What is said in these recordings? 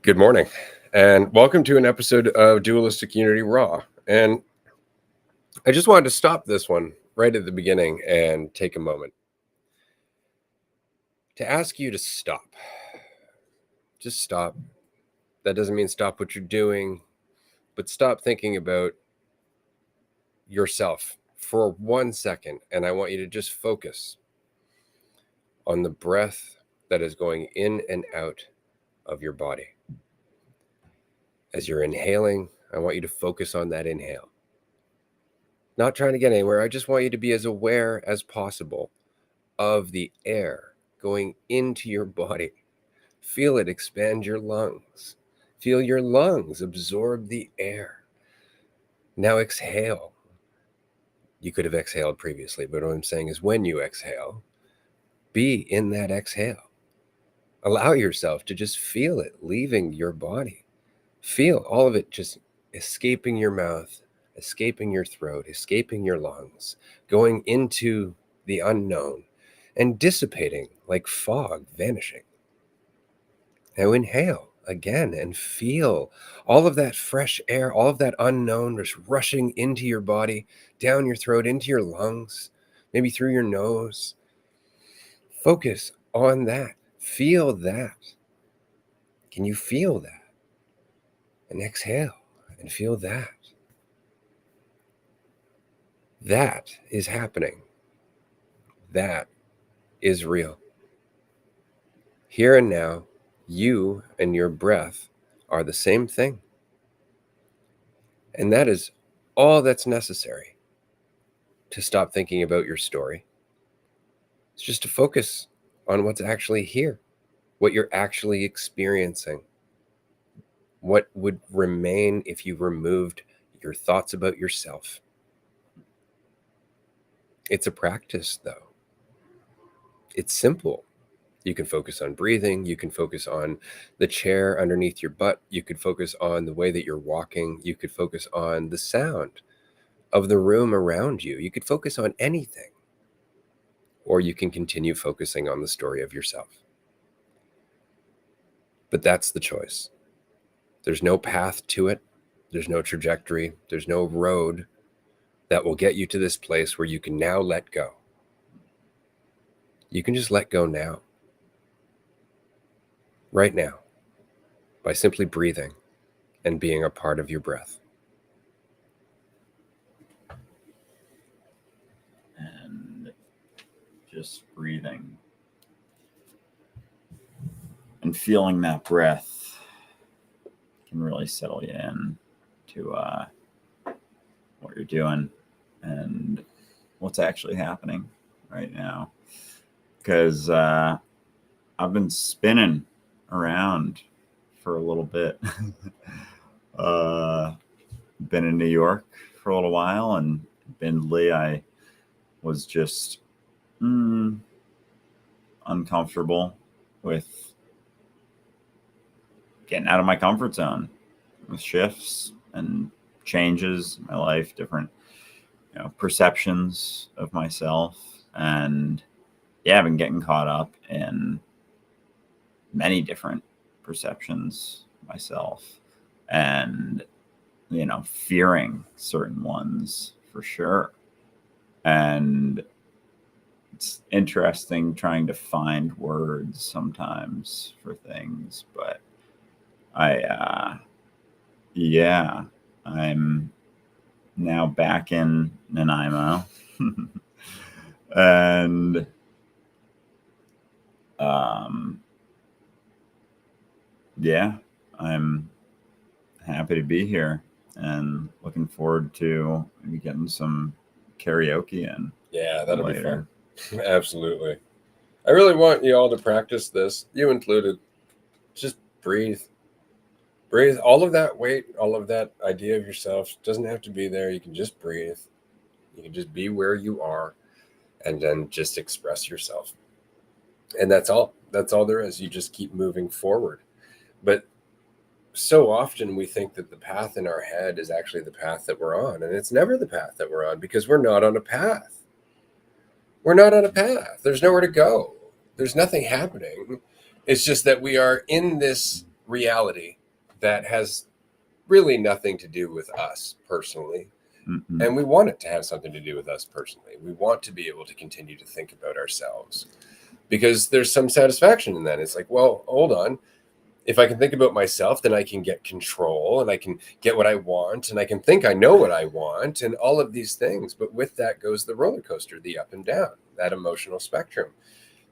Good morning, and welcome to an episode of Dualistic Unity Raw. And I just wanted to stop this one right at the beginning and take a moment to ask you to stop. Just stop. That doesn't mean stop what you're doing, but stop thinking about yourself for 1 second. And I want you to just focus on the breath that is going in and out of your body. As you're inhaling, I want you to focus on that inhale. Not trying to get anywhere. I just want you to be as aware as possible of the air going into your body. Feel it expand your lungs. Feel your lungs absorb the air. Now exhale. You could have exhaled previously, but what I'm saying is when you exhale, be in that exhale. Allow yourself to just feel it leaving your body. Feel all of it just escaping your mouth, escaping your throat, escaping your lungs, going into the unknown and dissipating like fog, vanishing. Now inhale again and feel all of that fresh air, all of that unknown just rushing into your body, down your throat, into your lungs, maybe through your nose. Focus on that. Feel that. Can you feel that? And exhale and feel that. That is happening. That is real. Here and now, you and your breath are the same thing. And that is all that's necessary to stop thinking about your story. It's just to focus on what's actually here, what you're actually experiencing, what would remain if you removed your thoughts about yourself. It's a practice, though. It's simple. You can focus on breathing. You can focus on the chair underneath your butt. You could focus on the way that you're walking. You could focus on the sound of the room around you. You could focus on anything. Or you can continue focusing on the story of yourself. But that's the choice. There's no path to it. There's no trajectory. There's no road that will get you to this place where you can now let go. You can just let go now. Right now, by simply breathing and being a part of your breath. And just breathing and feeling that breath can really settle you in to what you're doing and what's actually happening right now. Because I've been spinning around for a little bit. Been in New York for a little while, and admittedly I was just uncomfortable with getting out of my comfort zone with shifts and changes in my life, different perceptions of myself. And yeah, I've been getting caught up in many different perceptions myself, and fearing certain ones for sure. And it's interesting trying to find words sometimes for things, but I'm now back in Nanaimo. And I'm happy to be here and looking forward to maybe getting some karaoke in. Yeah, that'll be fun. Absolutely. I really want you all to practice this, you included. Just breathe. Breathe. All of that weight, all of that idea of yourself doesn't have to be there. You can just breathe. You can just be where you are and then just express yourself. And that's all. That's all there is. You just keep moving forward. But so often we think that the path in our head is actually the path that we're on. And it's never the path that we're on, because we're not on a path. We're not on a path. There's nowhere to go. There's nothing happening. It's just that we are in this reality that has really nothing to do with us personally. Mm-mm. And we want it to have something to do with us personally. We want to be able to continue to think about ourselves because there's some satisfaction in that. It's like, well, hold on. If I can think about myself, then I can get control and I can get what I want and I can think I know what I want and all of these things. But with that goes the roller coaster, the up and down, that emotional spectrum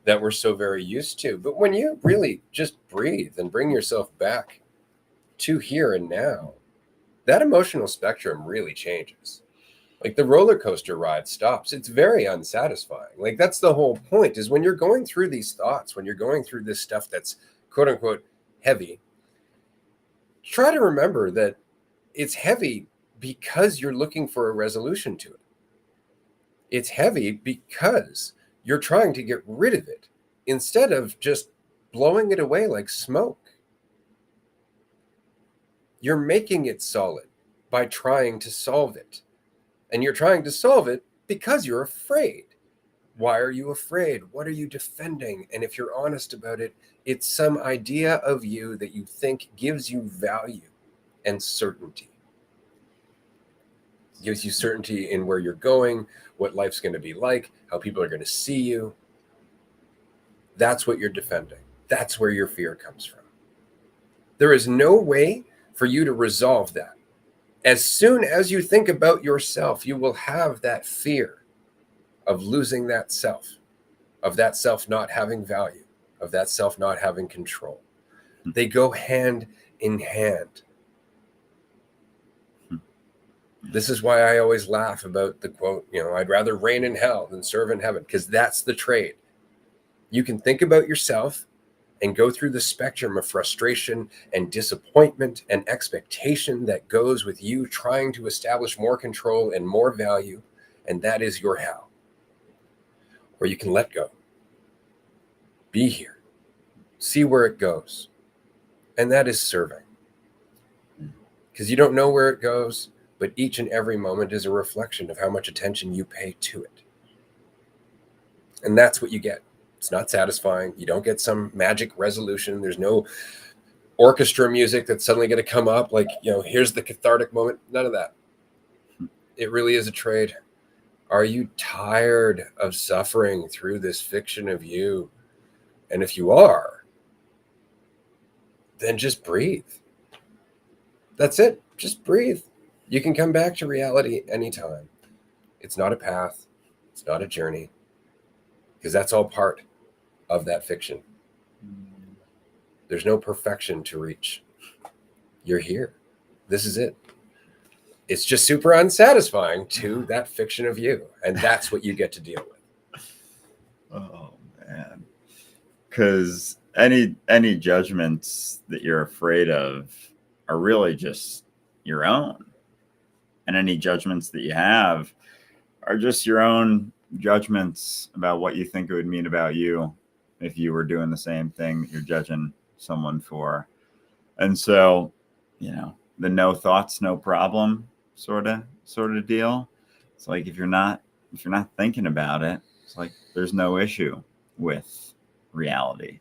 that we're so very used to. But when you really just breathe and bring yourself back to here and now, that emotional spectrum really changes. Like the roller coaster ride stops. It's very unsatisfying. Like that's the whole point is when you're going through these thoughts, when you're going through this stuff that's quote unquote heavy, try to remember that it's heavy because you're looking for a resolution to it. It's heavy because you're trying to get rid of it instead of just blowing it away like smoke. You're making it solid by trying to solve it. And you're trying to solve it because you're afraid. Why are you afraid? What are you defending? And if you're honest about it, it's some idea of you that you think gives you value and certainty. Gives you certainty in where you're going, what life's going to be like, how people are going to see you. That's what you're defending. That's where your fear comes from. There is no way for you to resolve that. As soon as you think about yourself, you will have that fear of losing that self, of that self not having value, of that self not having control. They go hand in hand. This is why I always laugh about the quote, I'd rather reign in hell than serve in heaven, because that's the trade. You can think about yourself and go through the spectrum of frustration and disappointment and expectation that goes with you trying to establish more control and more value, and that is your hell. Or you can let go. Be here. See where it goes. And that is serving. Because you don't know where it goes, but each and every moment is a reflection of how much attention you pay to it. And that's what you get. It's not satisfying. You don't get some magic resolution. There's no orchestra music that's suddenly going to come up like, here's the cathartic moment. None of that. It really is a trade. Are you tired of suffering through this fiction of you? And if you are, then just breathe. That's it. Just breathe. You can come back to reality anytime. It's not a path. It's not a journey. Because that's all part of that fiction. There's no perfection to reach. You're here. This is it. It's just super unsatisfying to that fiction of you. And that's what you get to deal with. Oh, man. Because any judgments that you're afraid of are really just your own. And any judgments that you have are just your own judgments about what you think it would mean about you if you were doing the same thing that you're judging someone for. And so, the no thoughts, no problem sort of deal. It's like if you're not thinking about it, it's like there's no issue with reality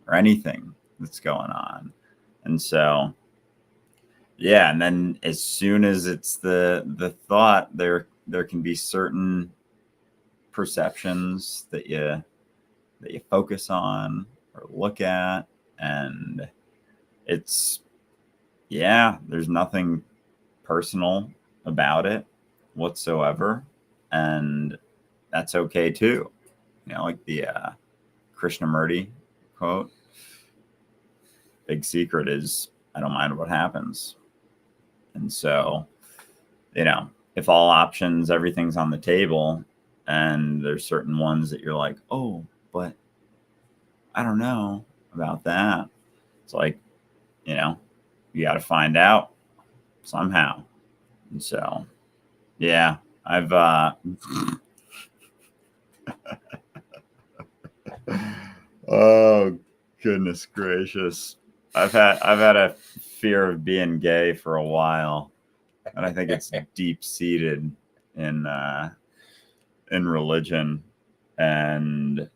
or anything that's going on. And so, yeah, and then as soon as it's the thought, there can be certain perceptions that you focus on or look at, and it's there's nothing personal about it whatsoever, and that's okay too. Like the Krishnamurti quote, big secret is I don't mind what happens. And so, if all options, everything's on the table, and there's certain ones that you're like, oh, but I don't know about that. It's like, you got to find out somehow. And so, yeah, I've, oh, goodness gracious. I've had a fear of being gay for a while, and I think it's deep seated in religion, and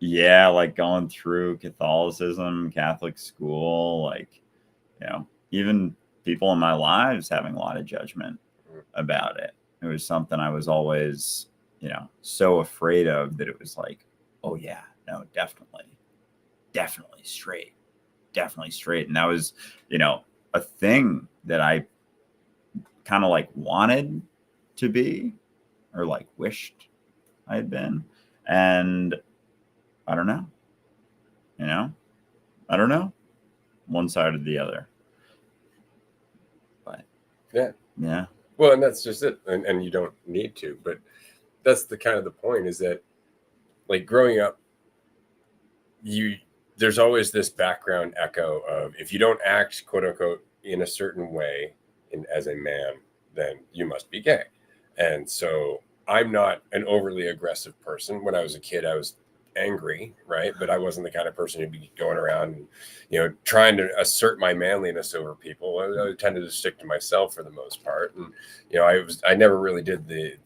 yeah, like going through Catholicism, Catholic school, like, even people in my lives having a lot of judgment about it. It was something I was always, so afraid of that it was like, oh yeah, no, definitely straight. And that was, a thing that I kind of like wanted to be, or like wished I had been. And I don't know, I don't know, one side or the other. But yeah. Well, and that's just it. And you don't need to, but that's the kind of the point, is that like growing up, there's always this background echo of, if you don't act quote unquote in a certain way as a man, then you must be gay. And so I'm not an overly aggressive person. When I was a kid, I was angry, right? But I wasn't the kind of person who'd be going around and, trying to assert my manliness over people. I tended to stick to myself for the most part. And, I never really did the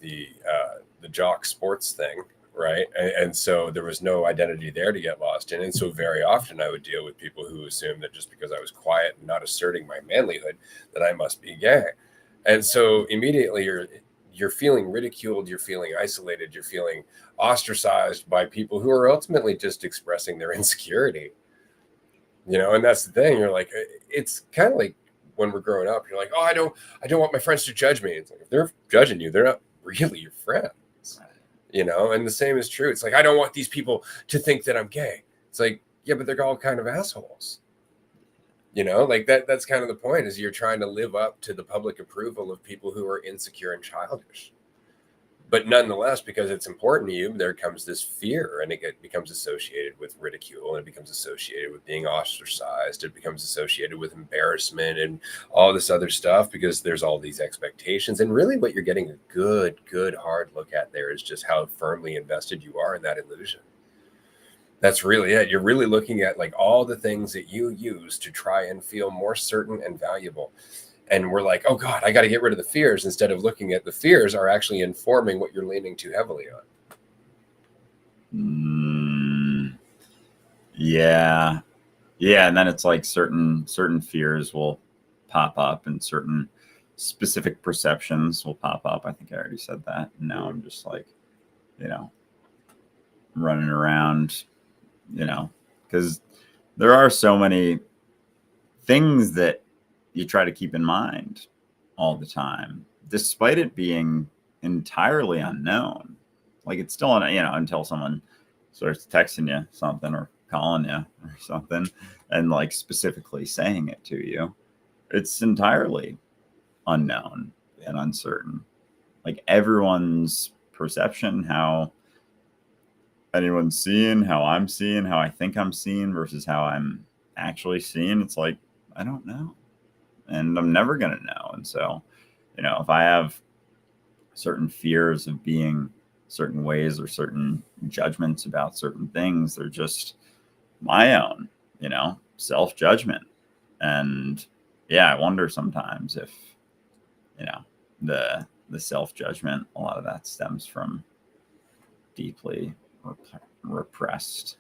jock sports thing. Right. And so there was no identity there to get lost in. And so very often I would deal with people who assumed that just because I was quiet and not asserting my manlyhood, that I must be gay. And so immediately you're feeling ridiculed, you're feeling isolated, you're feeling ostracized by people who are ultimately just expressing their insecurity. And that's the thing. You're like, it's kind of like when we're growing up, you're like, oh, I don't want my friends to judge me. It's like, if they're judging you, they're not really your friend. And the same is true. It's like, I don't want these people to think that I'm gay. It's like, yeah, but they're all kind of assholes. Like that's kind of the point, is you're trying to live up to the public approval of people who are insecure and childish. But nonetheless, because it's important to you, there comes this fear, and it becomes associated with ridicule, and it becomes associated with being ostracized. It becomes associated with embarrassment and all this other stuff, because there's all these expectations. And really what you're getting a good hard look at there is just how firmly invested you are in that illusion. That's really it. You're really looking at like all the things that you use to try and feel more certain and valuable. And we're like, oh God, I got to get rid of the fears, instead of looking at the fears are actually informing what you're leaning too heavily on. Yeah. And then it's like certain fears will pop up, and certain specific perceptions will pop up. I think I already said that. And now I'm just like, running around, because there are so many things that you try to keep in mind all the time, despite it being entirely unknown. Like it's still, until someone starts texting you something or calling you or something and like specifically saying it to you, it's entirely unknown and uncertain. Like everyone's perception, how anyone's seeing, how I'm seeing, how I think I'm seeing versus how I'm actually seeing, it's like, I don't know. And I'm never going to know. And so, if I have certain fears of being certain ways or certain judgments about certain things, they're just my own, self-judgment. And yeah, I wonder sometimes if, the self-judgment, a lot of that stems from deeply repressed.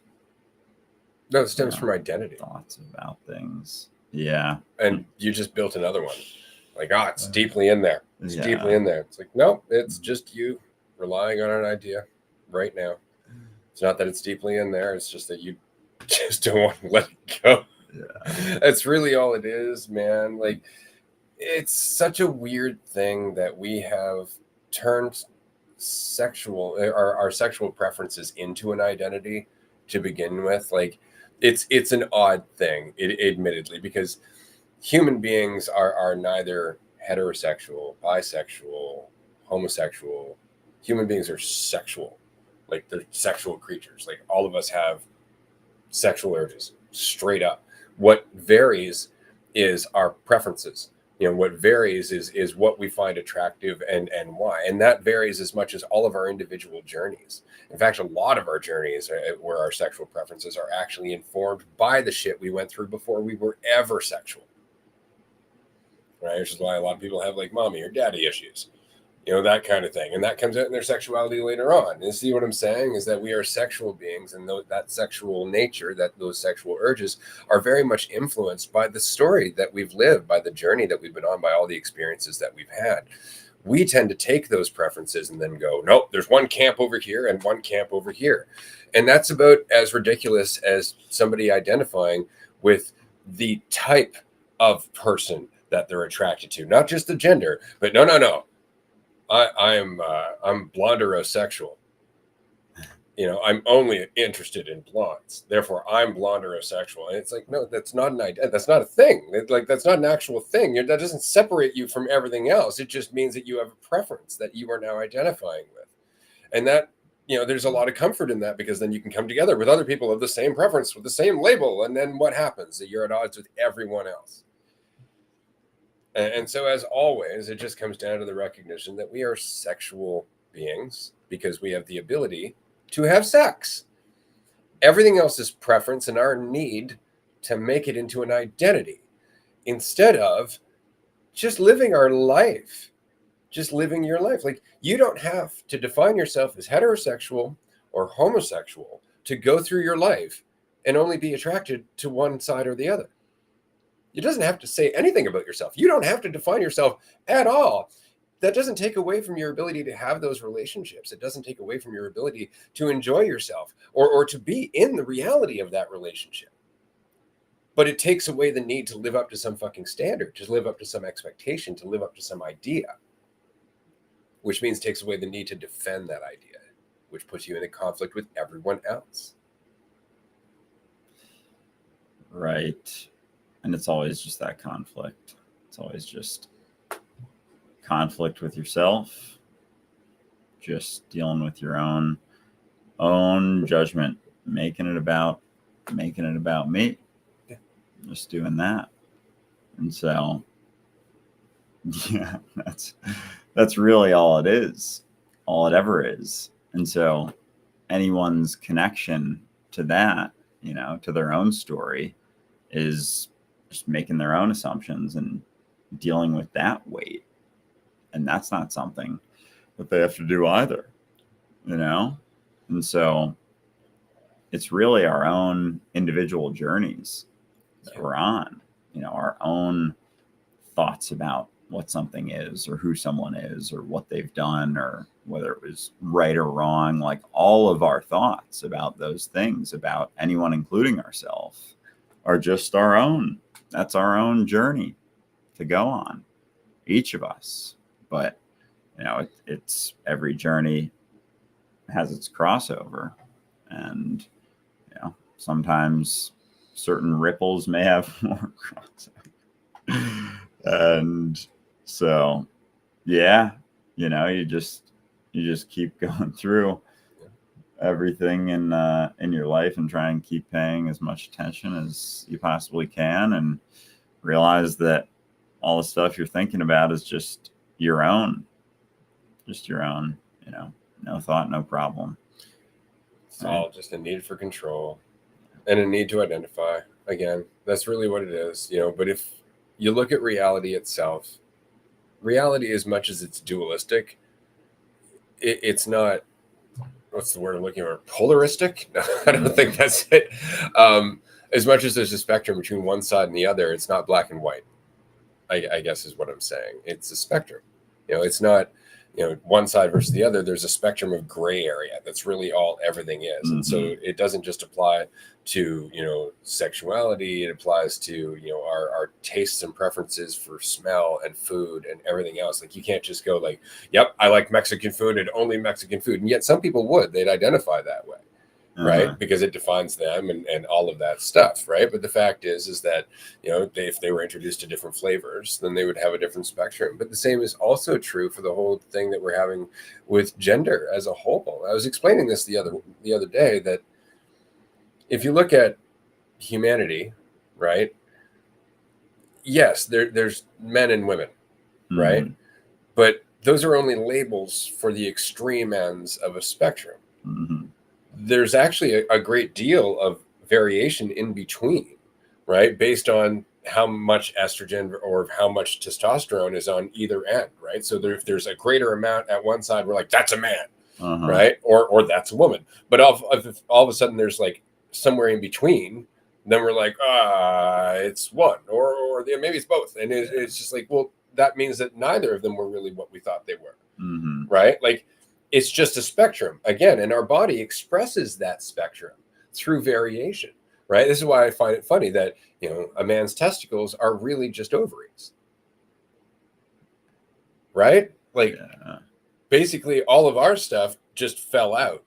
No, it stems from identity. Thoughts about things. Yeah. And you just built another one. Like, it's deeply in there. It's deeply in there. It's like, no, it's just you relying on an idea right now. It's not that it's deeply in there. It's just that you just don't want to let it go. Yeah. That's really all it is, man. Like, it's such a weird thing that we have turned our sexual preferences into an identity to begin with. Like, it's an odd thing, admittedly, because human beings are neither heterosexual, bisexual, homosexual. Human beings are sexual. Like, they're sexual creatures. Like, all of us have sexual urges, straight up. What varies is our preferences. What varies is what we find attractive and why. And that varies as much as all of our individual journeys. In fact, a lot of our journeys where our sexual preferences are actually informed by the shit we went through before we were ever sexual. Right? Which is why a lot of people have like mommy or daddy issues. that kind of thing. And that comes out in their sexuality later on. And see what I'm saying is that we are sexual beings, and that sexual nature, that those sexual urges are very much influenced by the story that we've lived, by the journey that we've been on, by all the experiences that we've had. We tend to take those preferences and then go, nope, there's one camp over here and one camp over here. And that's about as ridiculous as somebody identifying with the type of person that they're attracted to, not just the gender, but no. I'm blonderosexual. I'm only interested in blondes. Therefore, I'm blonderosexual. And it's like, no, that's not an idea. That's not a thing. That's not an actual thing. That doesn't separate you from everything else. It just means that you have a preference that you are now identifying with. And that, there's a lot of comfort in that, because then you can come together with other people of the same preference, with the same label. And then what happens? That you're at odds with everyone else. And so, as always, it just comes down to the recognition that we are sexual beings because we have the ability to have sex. Everything else is preference and our need to make it into an identity, instead of just living our life, just living your life. Like, you don't have to define yourself as heterosexual or homosexual to go through your life and only be attracted to one side or the other. It doesn't have to say anything about yourself. You don't have to define yourself at all. That doesn't take away from your ability to have those relationships. It doesn't take away from your ability to enjoy yourself or to be in the reality of that relationship. But it takes away the need to live up to some fucking standard, to live up to some expectation, to live up to some idea, which means takes away the need to defend that idea, which puts you in a conflict with everyone else. Right. And it's always just that conflict. It's always just conflict with yourself, just dealing with your own judgment, making it about me. Yeah. Just doing that. And so, yeah, that's really all it is, all it ever is. And so anyone's connection to that, to their own story, is just making their own assumptions and dealing with that weight. And that's not something that they have to do either, And so it's really our own individual journeys that we're on, our own thoughts about what something is, or who someone is, or what they've done, or whether it was right or wrong. Like, all of our thoughts about those things, about anyone, including ourselves, are just our own. That's our own journey to go on, each of us. But, it's every journey has its crossover. And, sometimes certain ripples may have more crossover. And so, yeah, you just keep going through everything in your life and try and keep paying as much attention as you possibly can, and realize that all the stuff you're thinking about is just your own, no thought, no problem. It's all just a need for control and a need to identify. Again, that's really what it is, but if you look at reality itself, reality, as much as it's dualistic, it's not, what's the word I'm looking for? Polaristic? No, I don't think that's it. As much as there's a spectrum between one side and the other, it's not black and white, I guess is what I'm saying. It's a spectrum. It's not, one side versus the other. There's a spectrum of gray area. That's really all everything is. Mm-hmm. And so it doesn't just apply to, sexuality. It applies to, our tastes and preferences for smell and food and everything else. Like, you can't just go like, yep, I like Mexican food and only Mexican food. And yet some people would, they'd identify that way. Right, because it defines them and all of that stuff, right? But the fact is that, if they were introduced to different flavors, then they would have a different spectrum. But the same is also true for the whole thing that we're having with gender as a whole. I was explaining this the other day, that if you look at humanity, right? Yes, there's men and women, right? Mm-hmm. But those are only labels for the extreme ends of a spectrum. Mm-hmm. There's actually a great deal of variation in between, right? Based on how much estrogen or how much testosterone is on either end, right? So if there's a greater amount at one side, we're like, that's a man, right? Or that's a woman. But if all of a sudden there's like somewhere in between, then we're like, it's one, or maybe it's both. And it's just like, well, that means that neither of them were really what we thought they were, right? Like, it's just a spectrum again, and our body expresses that spectrum through variation, right? This is why I find it funny that, you know, a man's testicles are really just ovaries, right? Like, basically all of our stuff just fell out.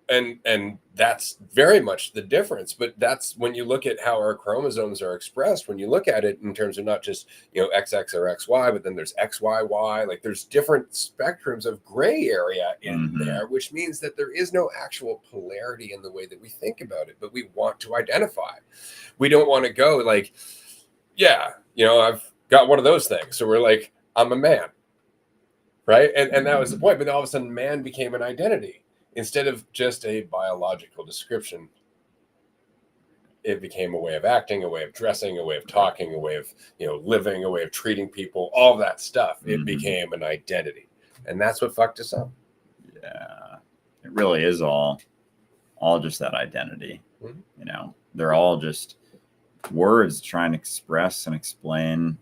And that's very much the difference. But that's when you look at how our chromosomes are expressed, when you look at it in terms of not just, you know, XX or XY, but then there's XYY, like there's different spectrums of gray area in there, which means that there is no actual polarity in the way that we think about it, but we want to identify. We don't want to go like, yeah, you know, I've got one of those things. So we're like, I'm a man, right? And that was the point. But all of a sudden, man became an identity. Instead of just a biological description, it became a way of acting, a way of dressing, a way of talking, a way of, you know, living, a way of treating people, all that stuff. It became an identity. And that's what fucked us up. Yeah. It really is all just that identity. You know, they're all just words trying to express and explain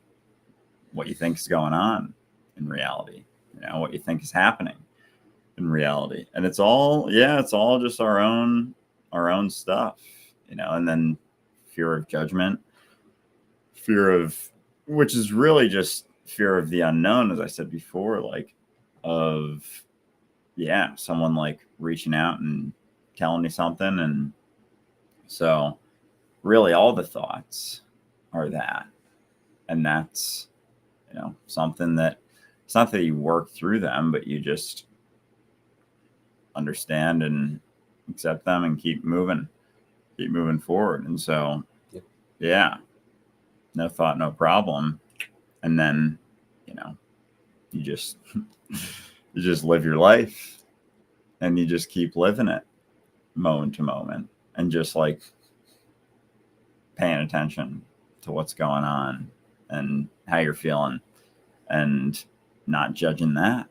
what you think is going on in reality, you know, what you think is happening in reality. And it's all just our own stuff, you know. And then fear of judgment, which is really just fear of the unknown, as I said before, like of someone like reaching out and telling me something. And so really all the thoughts are that. And that's, you know, something that it's not that you work through them, but you just understand and accept them and keep moving forward. And so, no thought, no problem. And then, you know, you just live your life, and you just keep living it moment to moment, and just like paying attention to what's going on and how you're feeling, and not judging that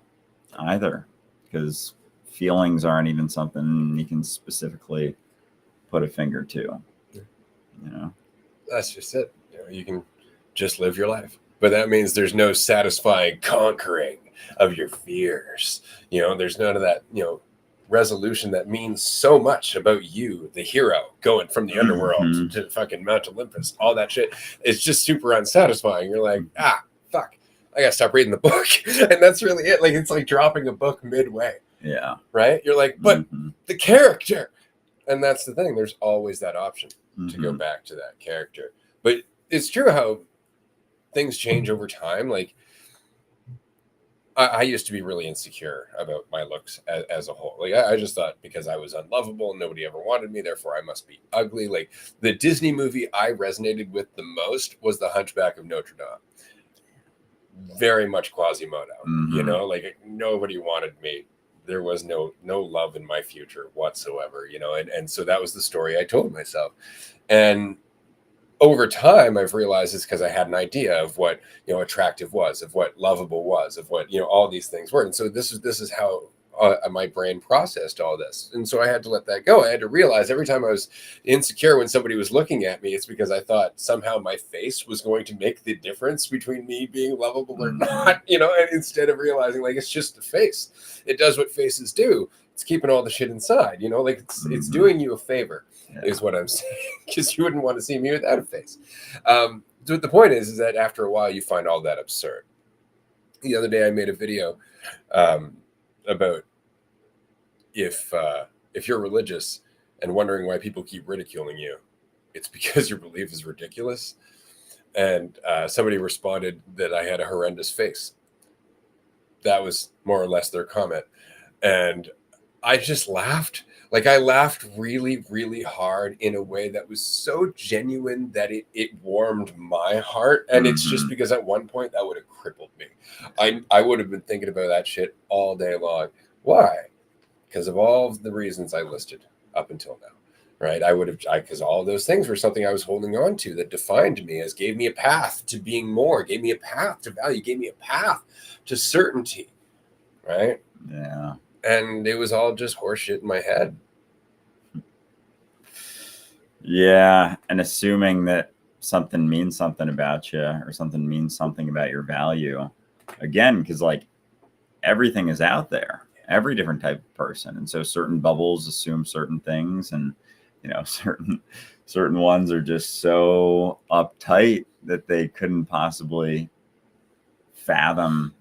either, because feelings aren't even something you can specifically put a finger to. You know, that's just it. You know, you can just live your life, but that means there's no satisfying conquering of your fears. You know, there's none of that, you know, resolution that means so much about you, the hero, going from the underworld to fucking Mount Olympus, all that shit. It's just super unsatisfying. You're like, fuck, I gotta stop reading the book. And that's really it. Like, it's like dropping a book midway. Yeah. Right? You're like, but the character. And that's the thing. There's always that option to go back to that character. But it's true how things change over time. Like, I used to be really insecure about my looks as a whole. Like, I just thought because I was unlovable and nobody ever wanted me, therefore I must be ugly. Like, the Disney movie I resonated with the most was The Hunchback of Notre Dame. Very much Quasimodo. You know, like, nobody wanted me. There was no love in my future whatsoever, you know, and so that was the story I told myself. And over time, I've realized it's because I had an idea of what, you know, attractive was, of what lovable was, of what, you know, all these things were. And so this is how my brain processed all this. And so I had to let that go. I had to realize every time I was insecure when somebody was looking at me, it's because I thought somehow my face was going to make the difference between me being lovable or not, you know, and instead of realizing like, it's just a face. It does what faces do. It's keeping all the shit inside, you know, like it's doing you a favor is what I'm saying, because you wouldn't want to see me without a face. So the point is that after a while you find all that absurd. The other day I made a video about if you're religious and wondering why people keep ridiculing you, it's because your belief is ridiculous. And somebody responded that I had a horrendous face. That was more or less their comment. And I just laughed. Like, I laughed really, really hard in a way that was so genuine that it warmed my heart. And it's just because at one point that would have crippled me. I would have been thinking about that shit all day long. Why? Because of all of the reasons I listed up until now. right? Because all of those things were something I was holding on to that defined me, as gave me a path to being more, gave me a path to value, gave me a path to certainty, right? Yeah. And it was all just horseshit in my head. Yeah. And assuming that something means something about you, or something means something about your value. Again, because like everything is out there, every different type of person. And so certain bubbles assume certain things, and certain ones are just so uptight that they couldn't possibly fathom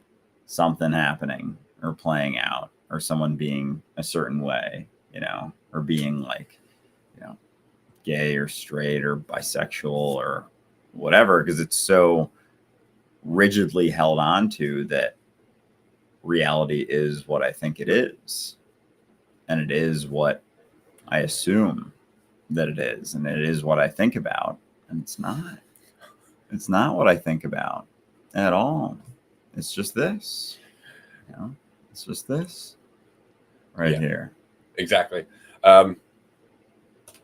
something happening or playing out, or someone being a certain way, or being like, gay or straight or bisexual or whatever, because it's so rigidly held on to that reality is what I think it is. And it is what I assume that it is. And it is what I think about. And it's not. It's not what I think about at all. It's just this. It's just this right here. Exactly.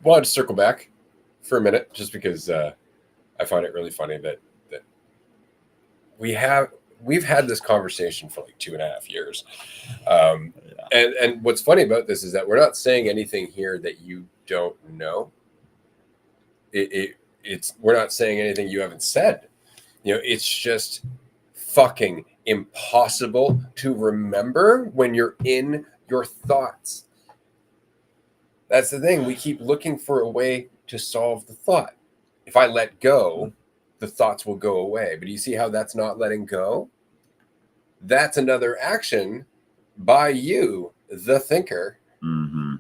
Wanted to circle back for a minute, just because I find it really funny that we've had this conversation for like 2.5 years. And what's funny about this is that we're not saying anything here that you don't know. We're not saying anything you haven't said. It's just fucking impossible to remember when you're in your thoughts. That's the thing. We keep looking for a way to solve the thought. If I let go, the thoughts will go away. But you see how that's not letting go? That's another action by you, the thinker. Mm-hmm.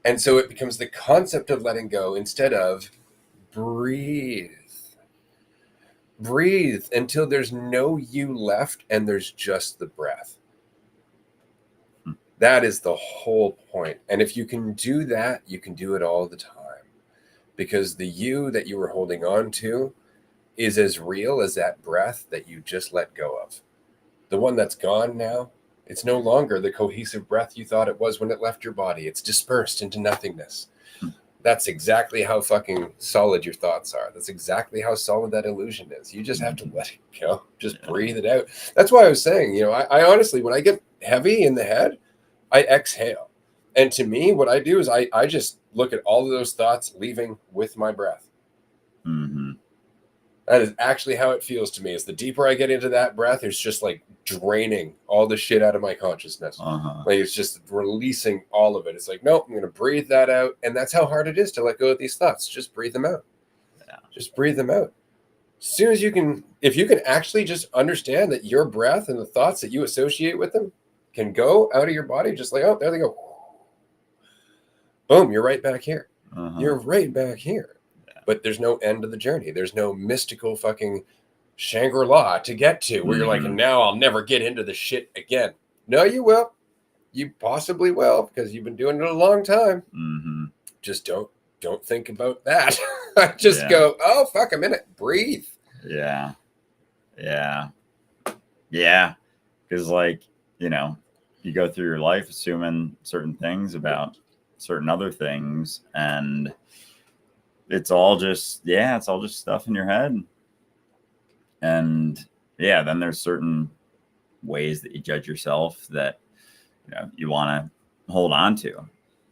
And so it becomes the concept of letting go instead of breathe. Breathe until there's no you left and there's just the breath. That is the whole point. And if you can do that, you can do it all the time. Because the you that you were holding on to is as real as that breath that you just let go of. The one that's gone now, it's no longer the cohesive breath you thought it was when it left your body. It's dispersed into nothingness. That's exactly how fucking solid your thoughts are. That's exactly how solid that illusion is. You just have to let it go. Just breathe it out. That's why I was saying, I honestly, when I get heavy in the head, I exhale. And to me, what I do is I just look at all of those thoughts leaving with my breath. Mm-hmm. That is actually how it feels to me. Is the deeper I get into that breath, it's just like draining all the shit out of my consciousness. Uh-huh. Like it's just releasing all of it. It's like, nope, I'm going to breathe that out. And that's how hard it is to let go of these thoughts. Just breathe them out. Yeah. Just breathe them out. As soon as you can, if you can actually just understand that your breath and the thoughts that you associate with them can go out of your body, just like, oh, there they go. Boom, you're right back here. Uh-huh. You're right back here. But there's no end to the journey. There's no mystical fucking Shangri-La to get to where you're like, and now I'll never get into the shit again. No, you will. You possibly will, because you've been doing it a long time. Mm-hmm. Just don't think about that. Just go, oh, fuck a minute. Breathe. Yeah. Yeah. Yeah. Because like, you go through your life assuming certain things about certain other things, and it's all just stuff in your head. And then there's certain ways that you judge yourself that you want to hold on to,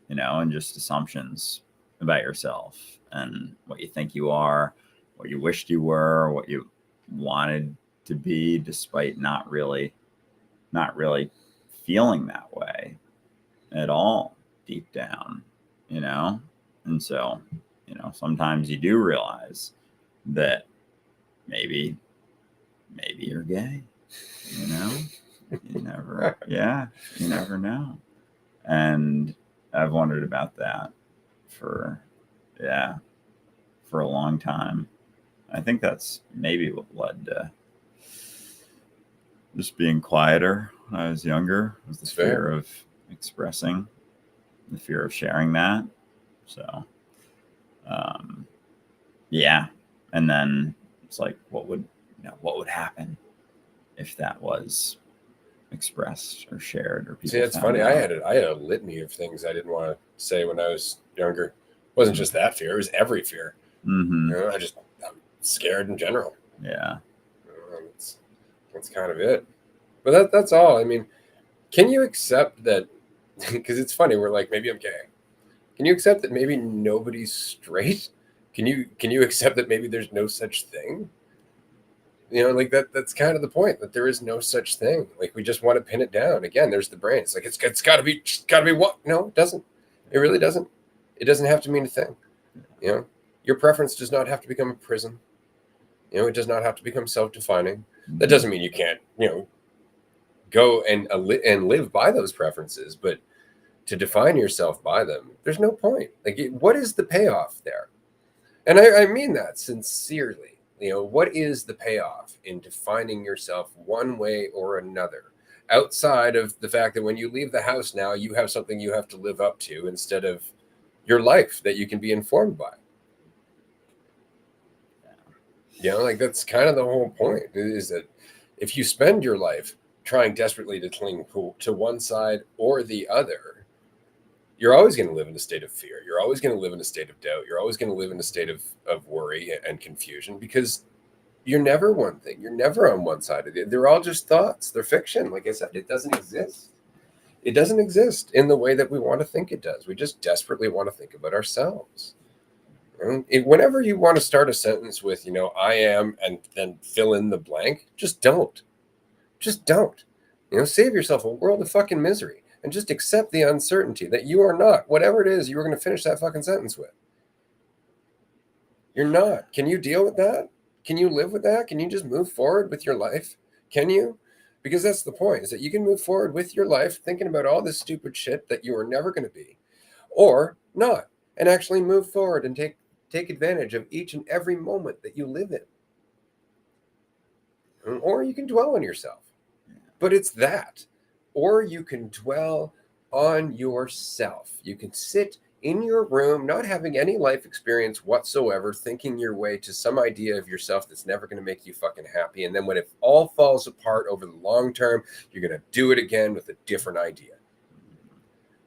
and just assumptions about yourself and what you think you are, what you wished you were, what you wanted to be, despite not really feeling that way at all deep down, and so sometimes you do realize that maybe you're gay, you never know. And I've wondered about that for a long time. I think that's maybe what led to just being quieter when I was younger, was the fear of expressing, the fear of sharing that. So and then it's like, what would happen if that was expressed or shared, or people? See, it's funny. I had a litany of things I didn't want to say when I was younger. wasn't just that fear; it was every fear. Mm-hmm. You know, I'm scared in general. Yeah. That's kind of it. But that's all. I mean, can you accept that? Because it's funny. We're like, maybe I'm gay. Can you accept that maybe nobody's straight? Can you accept that maybe there's no such thing? You know, like that's kind of the point, that there is no such thing. Like, we just want to pin it down. Again, there's the brain. It's like it's got to be what? No, it doesn't. It really doesn't. It doesn't have to mean a thing. You know, your preference does not have to become a prison. You know, it does not have to become self-defining. That doesn't mean you can't, go and live by those preferences, but to define yourself by them, there's no point. Like, what is the payoff there? And I mean that sincerely. You know, what is the payoff in defining yourself one way or another, outside of the fact that when you leave the house now, you have something you have to live up to instead of your life that you can be informed by? You know, like, that's kind of the whole point, is that if you spend your life trying desperately to cling to one side or the other, you're always going to live in a state of fear. You're always going to live in a state of doubt. You're always going to live in a state of worry and confusion, because you're never one thing. You're never on one side of it. They're all just thoughts. They're fiction. Like I said, it doesn't exist. It doesn't exist in the way that we want to think it does. We just desperately want to think about ourselves. Whenever you want to start a sentence with, I am, and then fill in the blank, just don't. Just don't. Save yourself a world of fucking misery and just accept the uncertainty that you are not whatever it is you were going to finish that fucking sentence with. You're not. Can you deal with that? Can you live with that? Can you just move forward with your life? Can you? Because that's the point, is that you can move forward with your life thinking about all this stupid shit that you are never going to be, or not, and actually move forward and take advantage of each and every moment that you live in. Or you can dwell on yourself. But it's that. Or you can dwell on yourself. You can sit in your room, not having any life experience whatsoever, thinking your way to some idea of yourself that's never going to make you fucking happy. And then when it all falls apart over the long term, you're going to do it again with a different idea.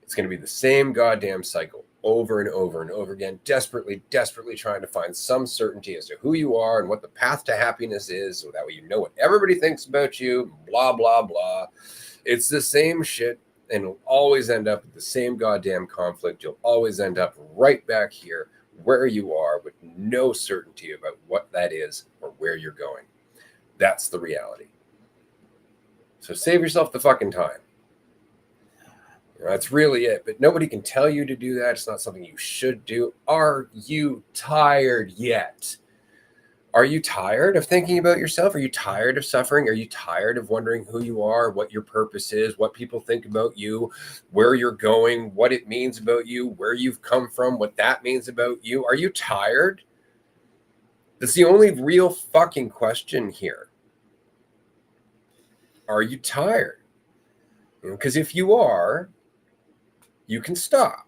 It's going to be the same goddamn cycle over and over and over again, desperately trying to find some certainty as to who you are and what the path to happiness is, so that way you know what everybody thinks about you, blah, blah, blah. It's the same shit, and it'll always end up with the same goddamn conflict. You'll always end up right back here where you are with no certainty about what that is or where you're going. That's the reality. So save yourself the fucking time. That's really it. But nobody can tell you to do that. It's not something you should do. Are you tired yet? Are you tired of thinking about yourself? Are you tired of suffering? Are you tired of wondering who you are, what your purpose is, what people think about you, where you're going, what it means about you, where you've come from, what that means about you? Are you tired? That's the only real fucking question here. Are you tired? Because if you are, you can stop.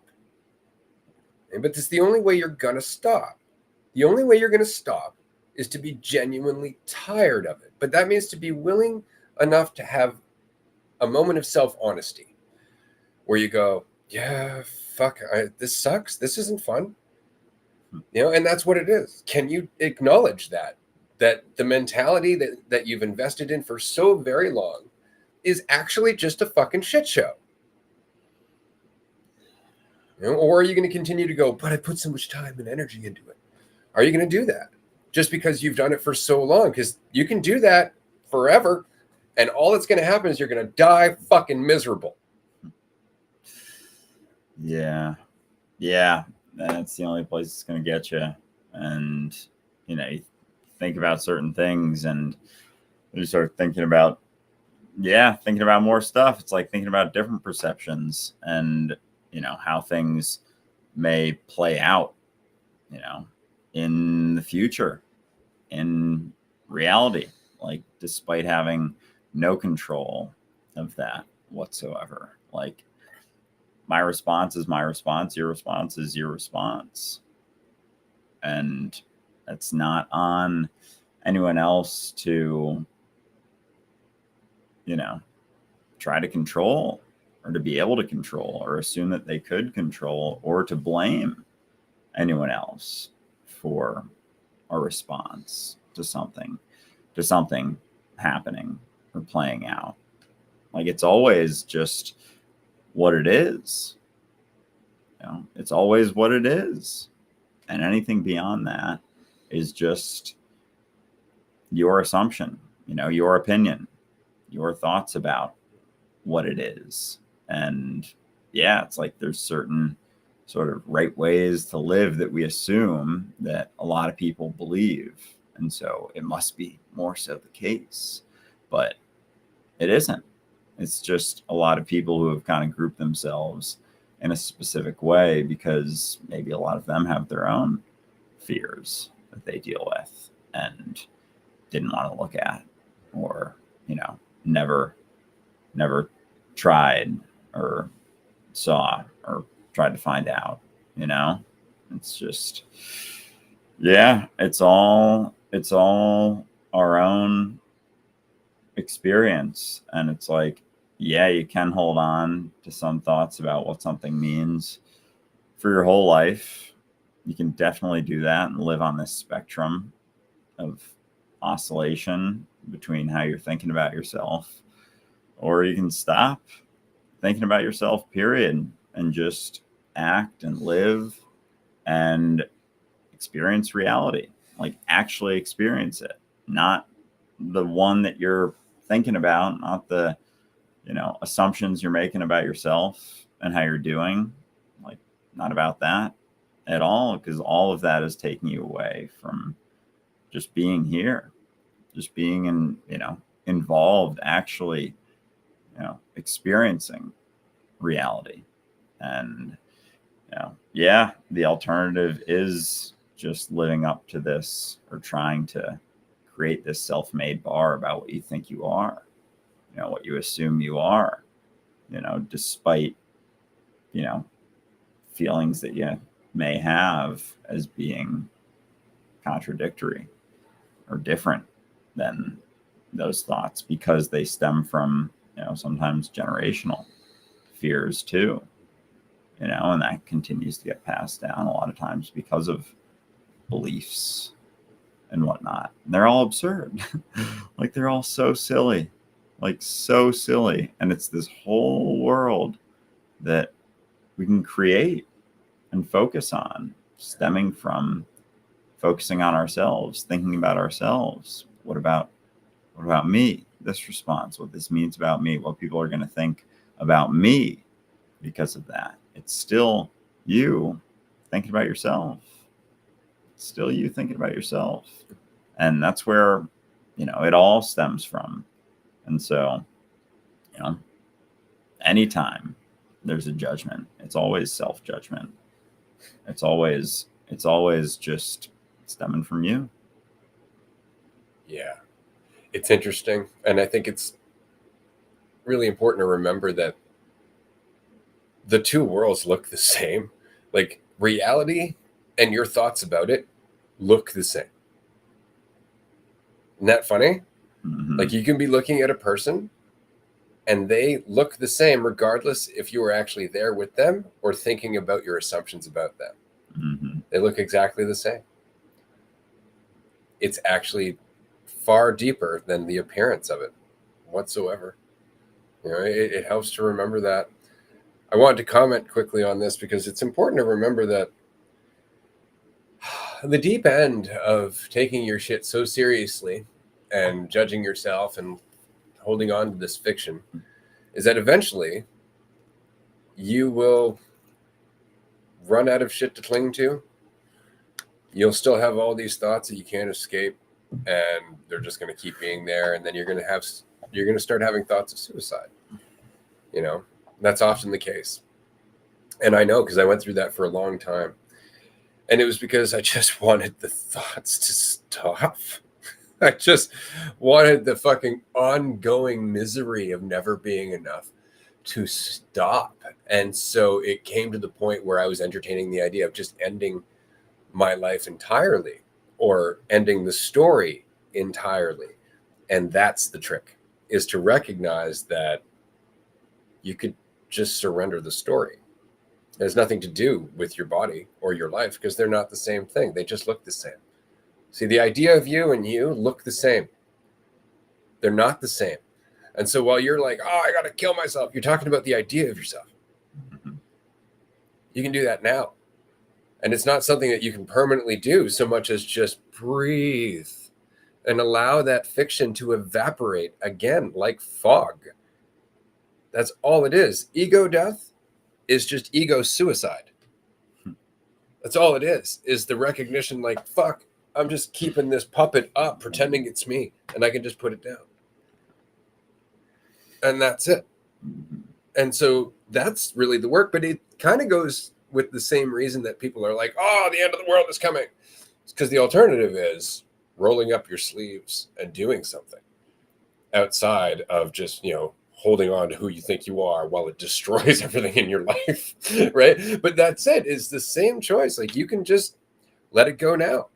But that's the only way you're going to stop. The only way you're going to stop is to be genuinely tired of it. But that means to be willing enough to have a moment of self-honesty where you go, yeah, fuck, this sucks. This isn't fun. And that's what it is. Can you acknowledge that the mentality that you've invested in for so very long is actually just a fucking shit show? Or are you going to continue to go, but I put so much time and energy into it? Are you going to do that just because you've done it for so long? Because you can do that forever, and all that's going to happen is you're going to die fucking miserable. Yeah. That's the only place it's going to get you. And, you think about certain things and you start thinking about more stuff. It's like thinking about different perceptions and, how things may play out, in the future, in reality, like despite having no control of that whatsoever. Like, my response is my response, your response is your response. And it's not on anyone else to, try to control or to be able to control or assume that they could control or to blame anyone else for a response to something happening or playing out. Like, it's always just what it is. It's always what it is. And anything beyond that is just your assumption, your opinion, your thoughts about what it is. And yeah, it's like there's certain sort of right ways to live that we assume that a lot of people believe. And so it must be more so the case. But it isn't. It's just a lot of people who have kind of grouped themselves in a specific way because maybe a lot of them have their own fears that they deal with and didn't want to look at, or never tried or saw or tried to find out. It's just, yeah, it's all our own experience. And it's like, yeah, you can hold on to some thoughts about what something means for your whole life. You can definitely do that and live on this spectrum of oscillation between how you're thinking about yourself, or you can stop thinking about yourself, period, and just act and live and experience reality. Like, actually experience it, not the one that you're thinking about, not the assumptions you're making about yourself and how you're doing. Like, not about that at all, because all of that is taking you away from just being here, just being involved, actually experiencing reality. And yeah, the alternative is just living up to this, or trying to create this self-made bar about what you think you are, what you assume you are, despite feelings that you may have as being contradictory or different than those thoughts, because they stem from sometimes generational fears too, and that continues to get passed down a lot of times because of beliefs and whatnot. And they're all absurd. Like, they're all so silly, so silly. And it's this whole world that we can create and focus on, stemming from focusing on ourselves, thinking about ourselves. What about me? This response, what this means about me, what people are going to think about me because of that. It's still you thinking about yourself. It's still you thinking about yourself. And that's where, it all stems from. And so, anytime there's a judgment, it's always self-judgment. It's always just stemming from you. Yeah. It's interesting. And I think it's really important to remember that the two worlds look the same. Like, reality and your thoughts about it look the same. Isn't that funny? Mm-hmm. Like, you can be looking at a person and they look the same regardless if you were actually there with them or thinking about your assumptions about them. Mm-hmm. They look exactly the same. It's actually far deeper than the appearance of it whatsoever. It helps to remember that. I wanted to comment quickly on this because it's important to remember that the deep end of taking your shit so seriously and judging yourself and holding on to this fiction is that eventually you will run out of shit to cling to. You'll still have all these thoughts that you can't escape, and they're just going to keep being there. And then you're going to start having thoughts of suicide. That's often the case. And I know, because I went through that for a long time. And it was because I just wanted the thoughts to stop. I just wanted the fucking ongoing misery of never being enough to stop. And so it came to the point where I was entertaining the idea of just ending my life entirely, or ending the story entirely. And that's the trick, is to recognize that you could just surrender the story. It has nothing to do with your body or your life because they're not the same thing. They just look the same. See, the idea of you and you look the same. They're not the same. And so while you're like, oh, I got to kill myself, you're talking about the idea of yourself. Mhm. You can do that now. And it's not something that you can permanently do so much as just breathe and allow that fiction to evaporate again like fog. That's all it is. Ego death is just ego suicide. That's all it is the recognition like, fuck, I'm just keeping this puppet up, pretending it's me, and I can just put it down. And that's it. Mhm. And so that's really the work, but it kind of goes with the same reason that people are like, oh, the end of the world is coming. It's because the alternative is rolling up your sleeves and doing something outside of just, holding on to who you think you are while it destroys everything in your life, right? But that's it. It's the same choice. Like you can just let it go now.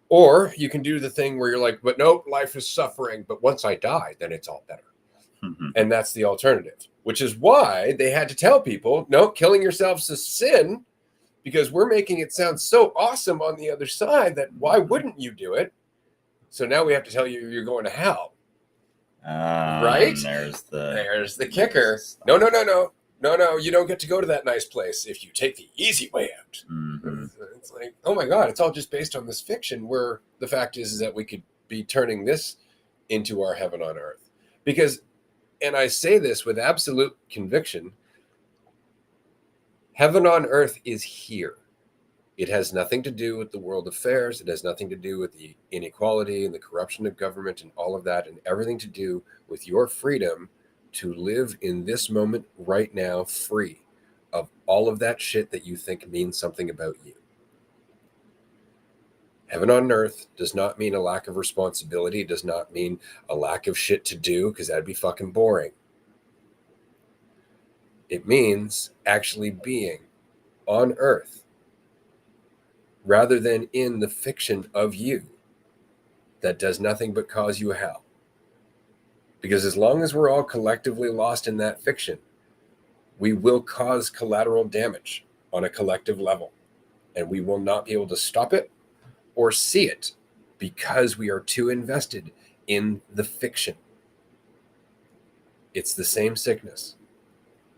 Or you can do the thing where you're like, but nope, life is suffering. But once I die, then it's all better. Mhm. And that's the alternative, which is why they had to tell people, no, killing yourself's a sin because we're making it sound so awesome on the other side that why wouldn't you do it? So now we have to tell you you're going to hell. Right? And there's the kicker. No, you don't get to go to that nice place if you take the easy way out. Mhm. It's like, oh my God, it's all just based on this fiction where the fact is that we could be turning this into our heaven on earth. Because, and I say this with absolute conviction, heaven on earth is here. It has nothing to do with the world affairs. It has nothing to do with the inequality and the corruption of government and all of that, and everything to do with your freedom to live in this moment right now, free of all of that shit that you think means something about you. Heaven on earth does not mean a lack of responsibility. It does not mean a lack of shit to do, because that'd be fucking boring. It means actually being on earth rather than in the fiction of you that does nothing but cause you hell. Because as long as we're all collectively lost in that fiction, we will cause collateral damage on a collective level, and we will not be able to stop it or see it because we are too invested in the fiction. It's the same sickness.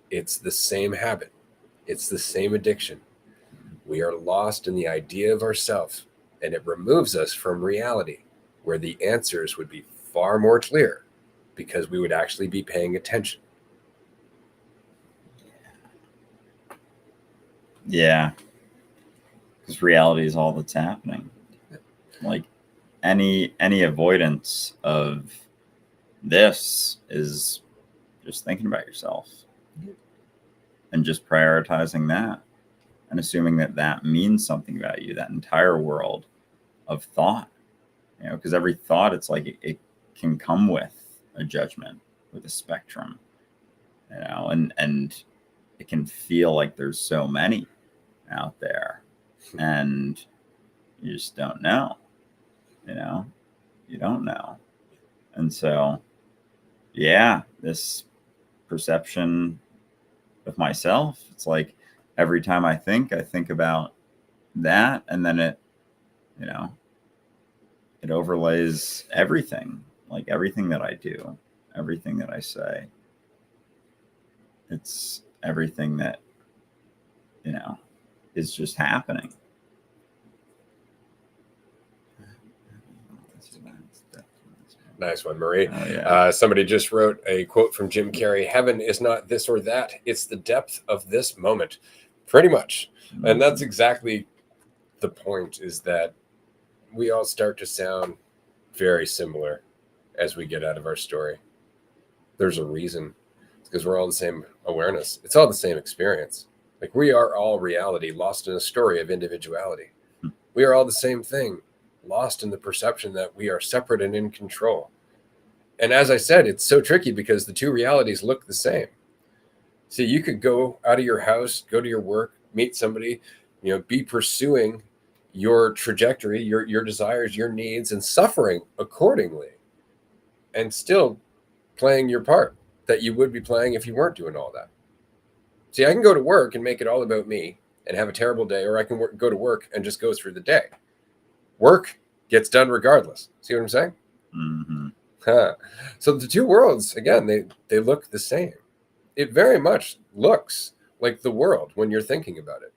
It's the same habit. It's the same addiction. We are lost in the idea of ourself, and it removes us from reality, where the answers would be far more clear because we would actually be paying attention. Yeah. Because reality is all that's happening. Like any avoidance of this is just thinking about yourself and just prioritizing that and assuming that that means something about you, that entire world of thought, because every thought, it's like it can come with a judgment, with a spectrum, and it can feel like there's so many out there and you just don't know, you don't know. And so, yeah, this perception of myself, it's like every time I think about that, and then it overlays everything, like everything that I do, everything that I say. It's everything that is just happening. Nice one, Marie. Oh, yeah. Somebody just wrote a quote from Jim Carrey: "Heaven is not this or that; it's the depth of this moment." Pretty much, and that's exactly the point. Is that we all start to sound very similar as we get out of our story. There's a reason. It's because we're all the same awareness. It's all the same experience. Like we are all reality, lost in a story of individuality. We are all the same thing, lost in the perception that we are separate and in control. And as I said, it's so tricky because the two realities look the same. See, you could go out of your house, go to your work, meet somebody, be pursuing your trajectory, your desires, your needs, and suffering accordingly, and still playing your part that you would be playing if you weren't doing all that. See, I can go to work and make it all about me and have a terrible day, or I can go to work and just go through the day. Work gets done regardless. See what I'm saying? Mm-hmm. Huh. So the two worlds, again, they look the same. It very much looks like the world when you're thinking about it,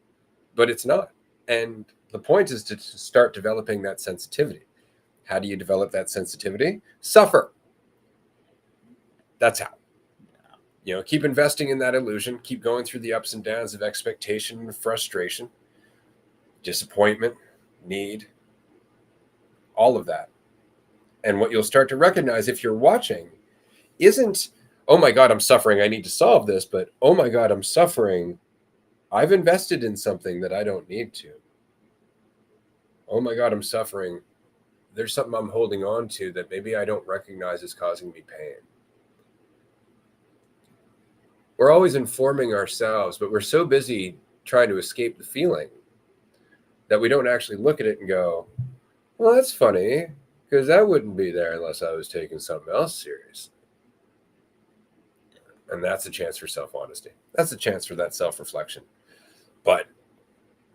but it's not. And the point is to start developing that sensitivity. How do you develop that sensitivity? Suffer. That's how. Keep investing in that illusion. Keep going through the ups and downs of expectation and frustration, disappointment, need, all of that. And what you'll start to recognize if you're watching isn't, oh my God, I'm suffering, I need to solve this, but oh my God, I'm suffering, I've invested in something that I don't need to. Oh my God, I'm suffering, there's something I'm holding on to that maybe I don't recognize is causing me pain. We're always informing ourselves, but we're so busy trying to escape the feeling that we don't actually look at it and go, well, that's funny, because that wouldn't be there unless I was taking something else seriously. And that's a chance for self-honesty. That's a chance for that self-reflection. But,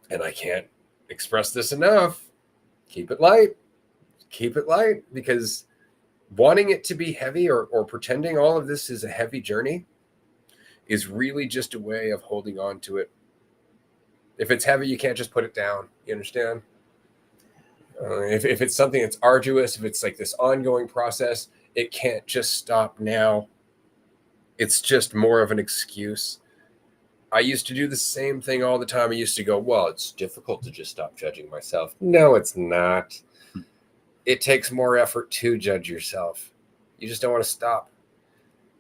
and I can't express this enough, keep it light. Keep it light, because wanting it to be heavy or pretending all of this is a heavy journey is really just a way of holding on to it. If it's heavy, you can't just put it down. You understand? If it's something that's arduous, if it's like this ongoing process, it can't just stop now. It's just more of an excuse. I used to do the same thing all the time. I used to go, well, it's difficult to just stop judging myself. No, it's not. It takes more effort to judge yourself. You just don't want to stop.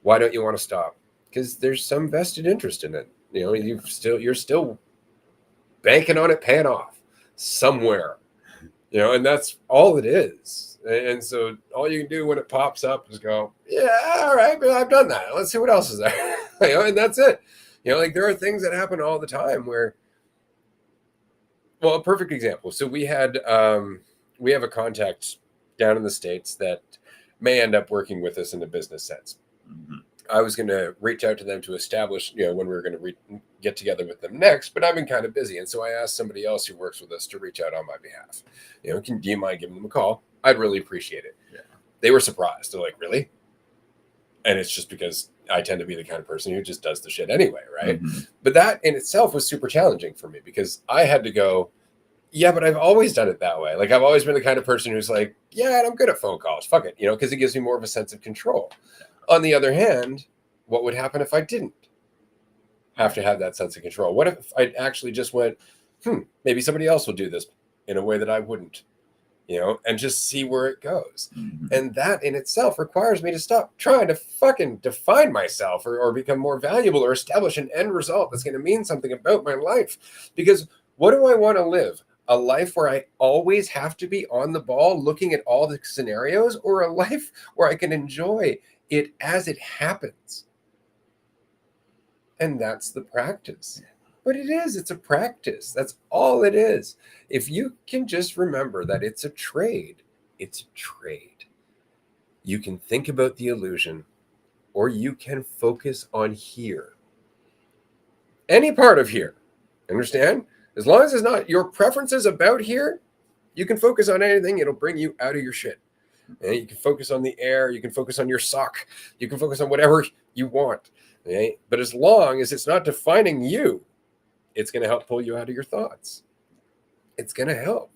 Why don't you want to stop? Because there's some vested interest in it. You're still banking on it paying off somewhere. And that's all it is. And so all you can do when it pops up is go, yeah, all right, but I've done that. Let's see what else is there. And that's it. Like there are things that happen all the time where, well, a perfect example. So we have a contact down in the States that may end up working with us in a business sense. Mm-hmm. I was going to reach out to them to establish, when we were going to get together with them next, but I've been kind of busy. And so I asked somebody else who works with us to reach out on my behalf. Do you mind giving them a call? I'd really appreciate it. Yeah. They were surprised. They're like, really? And it's just because I tend to be the kind of person who just does the shit anyway, right? Mm-hmm. But that in itself was super challenging for me because I had to go, yeah, but I've always done it that way. Like I've always been the kind of person who's like, yeah, I'm good at phone calls. Fuck it, because it gives me more of a sense of control. On the other hand, what would happen if I didn't have to have that sense of control? What if I actually just went, maybe somebody else will do this in a way that I wouldn't, and just see where it goes. Mm-hmm. And that in itself requires me to stop trying to fucking define myself or become more valuable or establish an end result that's going to mean something about my life. Because what do I want to live? A life where I always have to be on the ball looking at all the scenarios, or a life where I can enjoy it as it happens? And that's the practice. But it's a practice. That's all it is. If you can just remember that it's a trade, it's a trade. You can think about the illusion, or you can focus on here. Any part of here. Understand? As long as it's not your preferences about here, you can focus on anything. It'll bring you out of your shit. And you can focus on the air. You can focus on your sock. You can focus on whatever you want. Okay? But as long as it's not defining you, it's going to help pull you out of your thoughts. It's going to help.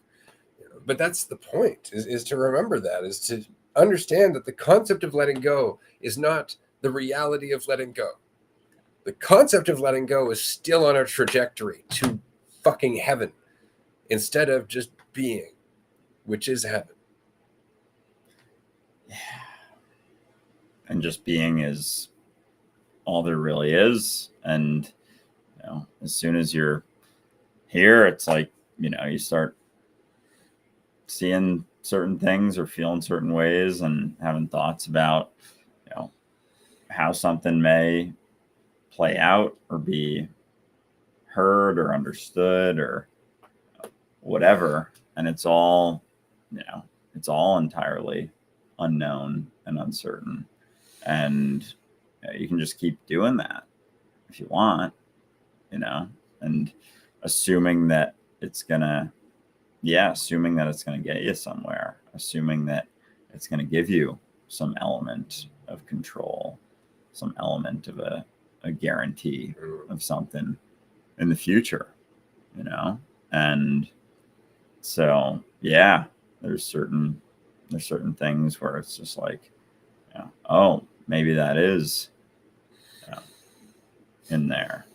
But that's the point, is to remember that, is to understand that the concept of letting go is not the reality of letting go. The concept of letting go is still on a trajectory to fucking heaven instead of just being, which is heaven. Yeah. And just being is all there really is. And as soon as you're here, it's like, you start seeing certain things or feeling certain ways and having thoughts about, how something may play out or be heard or understood or whatever. And it's all, it's all entirely unknown and uncertain. And you can just keep doing that if you want. and assuming that it's gonna get you somewhere, assuming that it's gonna give you some element of control, some element of a guarantee of something in the future, and so there's certain things where it's just like, oh, maybe that is in there,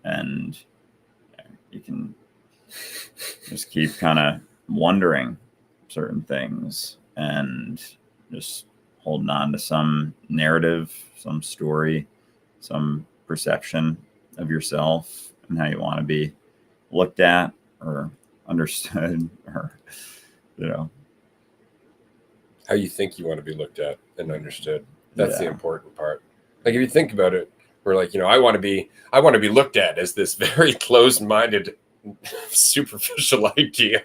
and you can just keep kind of wondering certain things and just holding on to some narrative, some story, some perception of yourself and how you want to be looked at or understood, or how you think you want to be looked at and understood. That's the important part. Like, if you think about it, we're like, I want to be looked at as this very closed-minded, superficial idea.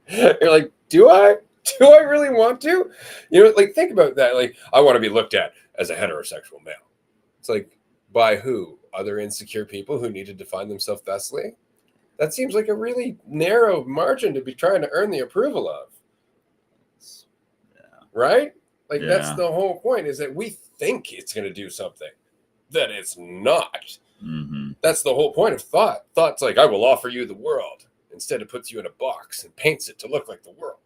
You're like, do I really want to? Like, think about that. Like, I want to be looked at as a heterosexual male. It's like, by who? Other insecure people who need to define themselves thusly? That seems like a really narrow margin to be trying to earn the approval of. Right? Like, that's the whole point, is that we think it's going to do something that it's not. That's the whole point of thought. Thought's like, I will offer you the world. Instead, it puts you in a box and paints it to look like the world.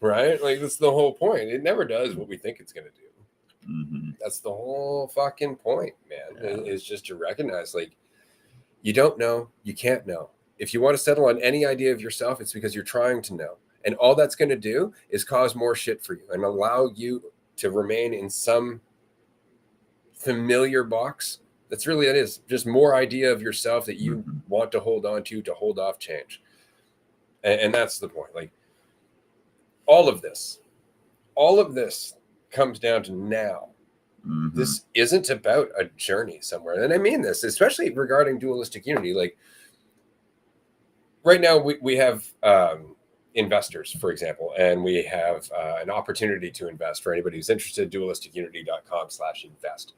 Right? Like, that's the whole point. It never does what we think it's going to do. That's the whole fucking point, man. Is just to recognize, like, you don't know, you can't know. If you want to settle on any idea of yourself, it's because you're trying to know. And all that's going to do is cause more shit for you and allow you to remain in some familiar box. That's really it is. Just more idea of yourself that you want to hold on to hold off change. And that's the point. Like, all of this comes down to now. This isn't about a journey somewhere. And I mean this, especially regarding dualistic unity. Like, right now we have investors, for example, and we have an opportunity to invest for anybody who's interested. Dualisticunity.com/invest.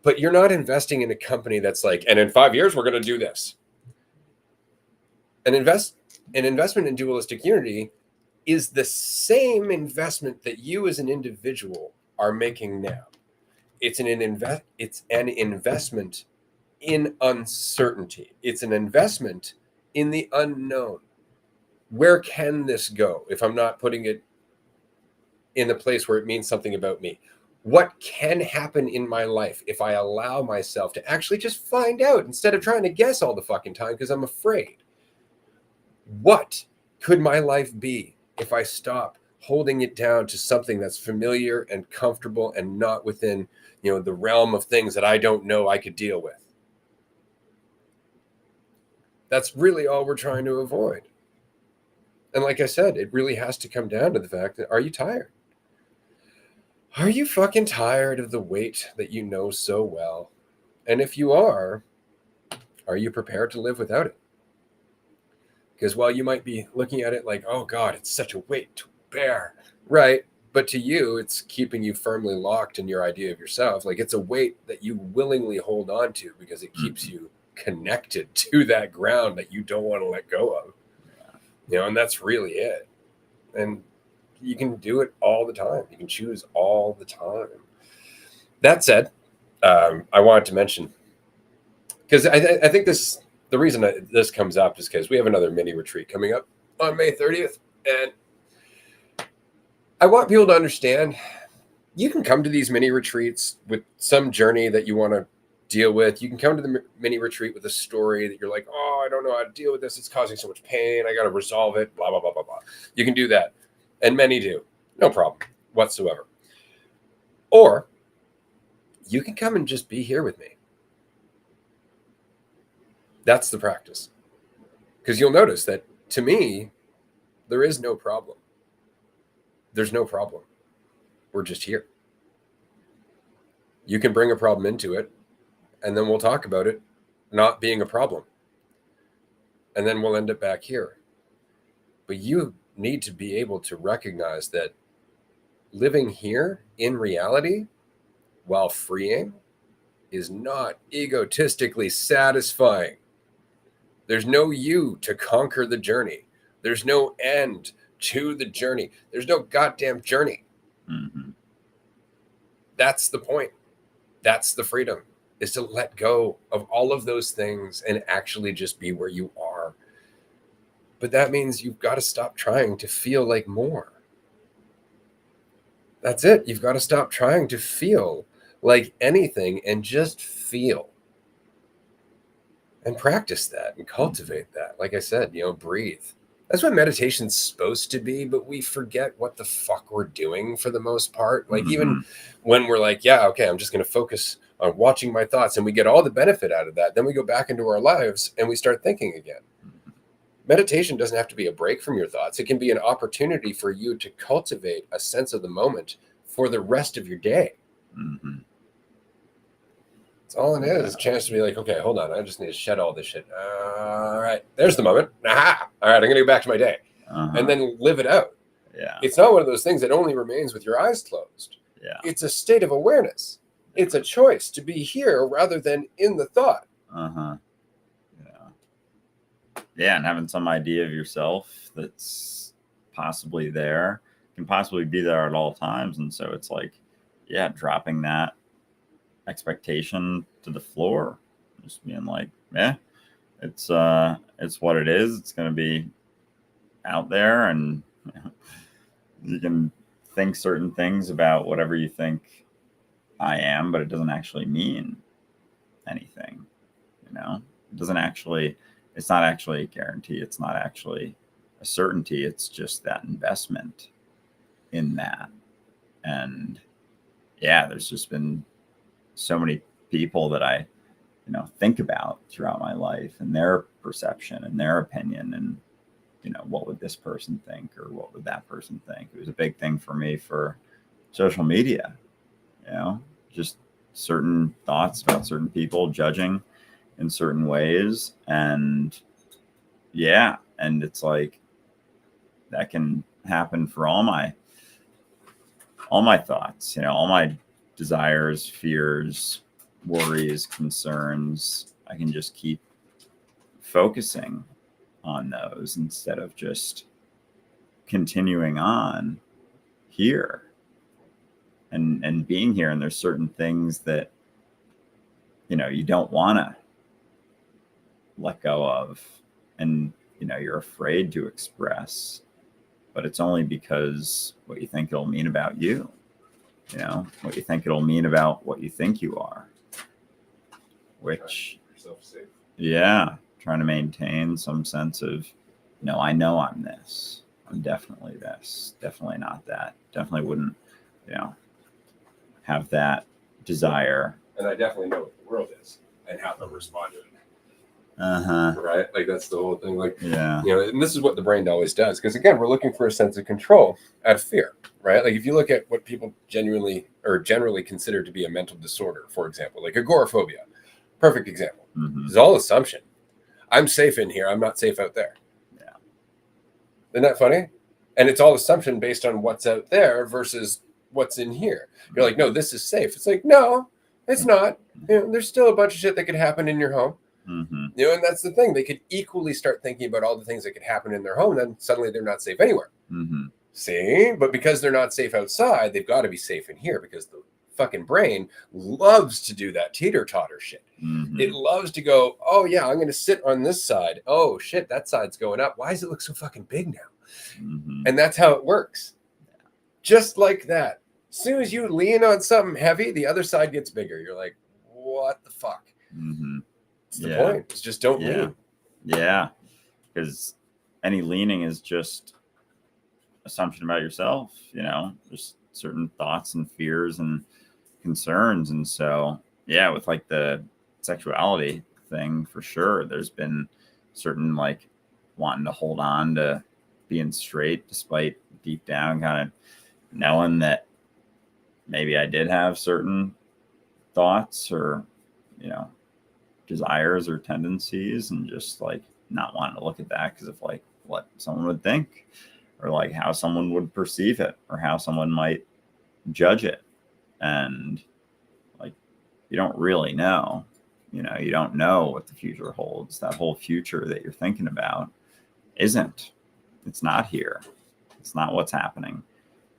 But you're not investing in a company that's like, and in 5 years we're going to do this. An investment in dualistic unity is the same investment that you as an individual are making now. It's an investment in uncertainty. It's an investment in the unknown. Where can this go if I'm not putting it in the place where it means something about me? What can happen in my life if I allow myself to actually just find out instead of trying to guess all the fucking time because I'm afraid? What could my life be if I stop holding it down to something that's familiar and comfortable and not within, the realm of things that I don't know I could deal with? That's really all we're trying to avoid. And like I said, it really has to come down to the fact that, are you tired? Are you fucking tired of the weight that you know so well? And if you are you prepared to live without it? Because while you might be looking at it like, oh God, it's such a weight to bear, right? But to you, it's keeping you firmly locked in your idea of yourself. Like, it's a weight that you willingly hold on to because it keeps you connected to that ground that you don't want to let go of. And that's really it. And you can do it all the time. You can choose all the time. That said, I wanted to mention, because I think the reason that this comes up is because we have another mini retreat coming up on May 30th. And I want people to understand, you can come to these mini retreats with some journey that you want to deal with. You can come to the mini retreat with a story that you're like, oh, I don't know how to deal with this. It's causing so much pain. I got to resolve it, blah, blah, blah, blah, blah. You can do that. And many do. No problem whatsoever. Or you can come and just be here with me. That's the practice. Because you'll notice that, to me, there is no problem. There's no problem. We're just here. You can bring a problem into it, and then we'll talk about it not being a problem. And then we'll end up back here. But you need to be able to recognize that living here in reality, while freeing, is not egotistically satisfying. There's no you to conquer the journey. There's no end to the journey. There's no goddamn journey. Mm-hmm. That's the point. That's the freedom, is to let go of all of those things and actually just be where you are. But that means you've got to stop trying to feel like more. That's it. You've got to stop trying to feel like anything and just feel. And practice that and cultivate that. Like I said, breathe. That's what meditation's supposed to be, but we forget what the fuck we're doing for the most part. Like, even when we're like, yeah, okay, I'm just going to focus on watching my thoughts, and we get all the benefit out of that, then we go back into our lives and we start thinking again. Meditation doesn't have to be a break from your thoughts. It can be an opportunity for you to cultivate a sense of the moment for the rest of your day. Mm-hmm. That's all it is. A chance to be like, okay, hold on. I just need to shed all this shit. All right. There's the moment. Aha. All right. I'm going to go back to my day. And then live it out. Yeah. It's not one of those things that only remains with your eyes closed. Yeah. It's a state of awareness. It's a choice to be here rather than in the thought. Yeah. Yeah. And having some idea of yourself that's possibly there, can possibly be there at all times. And so it's like, yeah, dropping that expectation to the floor, just being like, it's what it is. It's going to be out there, and you can think certain things about whatever you think I am, but it doesn't actually mean anything. It doesn't actually, it's not actually a guarantee. It's not actually a certainty. It's just that investment in that. And yeah, there's just been so many people that I, think about throughout my life, and their perception and their opinion, and, what would this person think, or what would that person think? It was a big thing for me for social media, just certain thoughts about certain people, judging in certain ways. And yeah, and it's like, that can happen for all my thoughts, all my desires, fears, worries, concerns. I can just keep focusing on those instead of just continuing on here and being here. And there's certain things that, you don't want to let go of, and, you're afraid to express, but it's only because what you think it'll mean about you. What you think it'll mean about what you think you are, which, yeah, trying to maintain some sense of, I know I'm this, I'm definitely this, definitely not that, definitely wouldn't, have that desire. And I definitely know what the world is and how to respond to it. Uh-huh. Right? Like, that's the whole thing. Like, yeah. And this is what the brain always does. Because, again, we're looking for a sense of control out of fear, right? Like, if you look at what people generally consider to be a mental disorder, for example, like agoraphobia, perfect example. Mm-hmm. It's all assumption. I'm safe in here. I'm not safe out there. Yeah. Isn't that funny? And it's all assumption based on what's out there versus what's in here. You're like, no, this is safe. It's like, no, it's not. There's still a bunch of shit that could happen in your home. Mm-hmm. And that's the thing. They could equally start thinking about all the things that could happen in their home. Then suddenly they're not safe anywhere. Mm-hmm. See? But because they're not safe outside, they've got to be safe in here, because the fucking brain loves to do that teeter-totter shit. Mm-hmm. It loves to go, oh, yeah, I'm going to sit on this side. Oh, shit, that side's going up. Why does it look so fucking big now? Mm-hmm. And that's how it works. Just like that. As soon as you lean on something heavy, the other side gets bigger. You're like, what the fuck? Mm-hmm. It's the point. It's just don't lean. Yeah. Because any leaning is just assumption about yourself, just certain thoughts and fears and concerns. And so, yeah, with like the sexuality thing, for sure, there's been certain like wanting to hold on to being straight, despite deep down kind of knowing that maybe I did have certain thoughts or, desires or tendencies, and just like not wanting to look at that because of like what someone would think, or like how someone would perceive it, or how someone might judge it. And like, you don't really know. You don't know what the future holds. That whole future that you're thinking about isn't. It's not here. It's not what's happening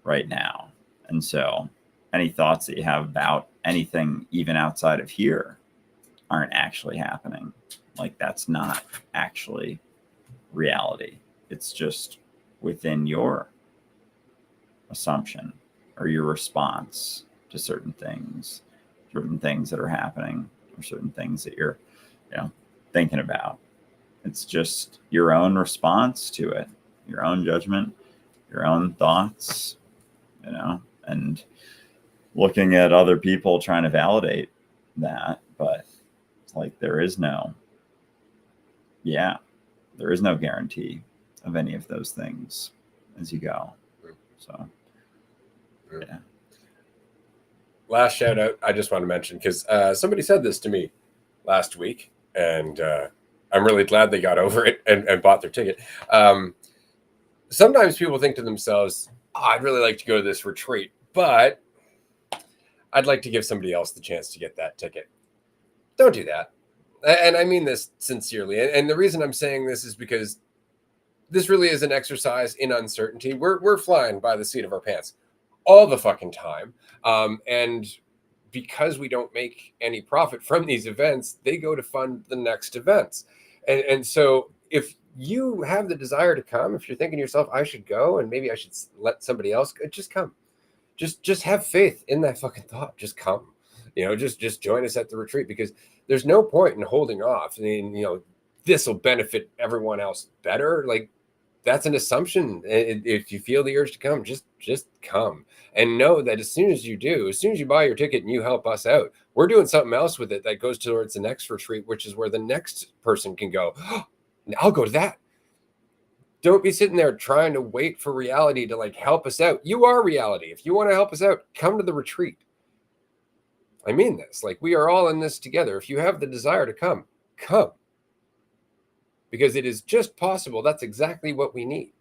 right now. And so any thoughts that you have about anything even outside of here aren't actually happening. Like, that's not actually reality. It's just within your assumption or your response to certain things that are happening, or certain things that you're, thinking about. It's just your own response to it, your own judgment, your own thoughts, and looking at other people trying to validate that. But it's like there is no guarantee of any of those things as you go. So, yeah. Last shout out, I just want to mention, because somebody said this to me last week, and I'm really glad they got over it and bought their ticket. Sometimes people think to themselves, I'd really like to go to this retreat, but I'd like to give somebody else the chance to get that ticket. Don't do that. And I mean this sincerely. And the reason I'm saying this is because this really is an exercise in uncertainty. We're flying by the seat of our pants all the fucking time. And because we don't make any profit from these events, they go to fund the next events. And so if you have the desire to come, if you're thinking to yourself, I should go and maybe I should let somebody else go, just come. Just have faith in that fucking thought. Just come. Just join us at the retreat, because there's no point in holding off. I mean, this will benefit everyone else better. Like, that's an assumption. If you feel the urge to come, just come, and know that as soon as you buy your ticket and you help us out, we're doing something else with it that goes towards the next retreat, which is where the next person can go, oh, I'll go to that. Don't be sitting there trying to wait for reality to like help us out. You are reality. If you want to help us out, come to the retreat. I mean this. Like, we are all in this together. If you have the desire to come, come. Because it is just possible. That's exactly what we need.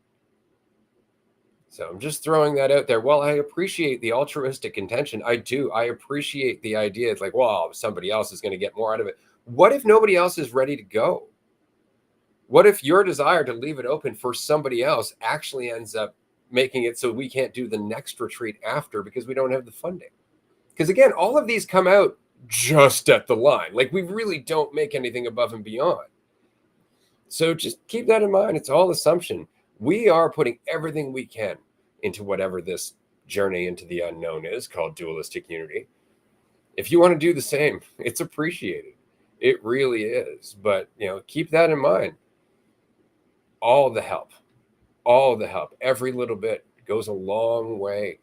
So I'm just throwing that out there. While I appreciate the altruistic intention, I appreciate the idea. It's like, well, somebody else is going to get more out of it. What if nobody else is ready to go? What if your desire to leave it open for somebody else actually ends up making it so we can't do the next retreat after because we don't have the funding? Because again, all of these come out just at the line. Like, we really don't make anything above and beyond. So just keep that in mind. It's all assumption. We are putting everything we can into whatever this journey into the unknown is, called dualistic unity. If you want to do the same, it's appreciated. It really is. But, keep that in mind. All the help, every little bit goes a long way.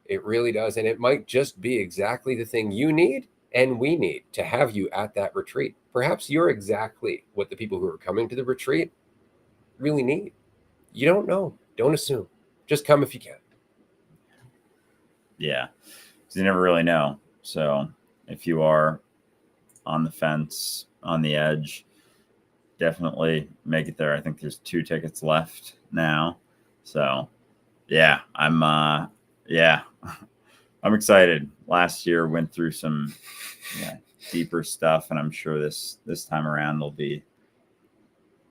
It really does. And it might just be exactly the thing you need and we need to have you at that retreat. Perhaps you're exactly what the people who are coming to the retreat really need. You don't know. Don't assume. Just come if you can. Yeah, because you never really know. So if you are on the fence, on the edge, definitely make it there. I think there's 2 tickets left now. So yeah, I'm excited. Last year went through some deeper stuff, and I'm sure this time around will be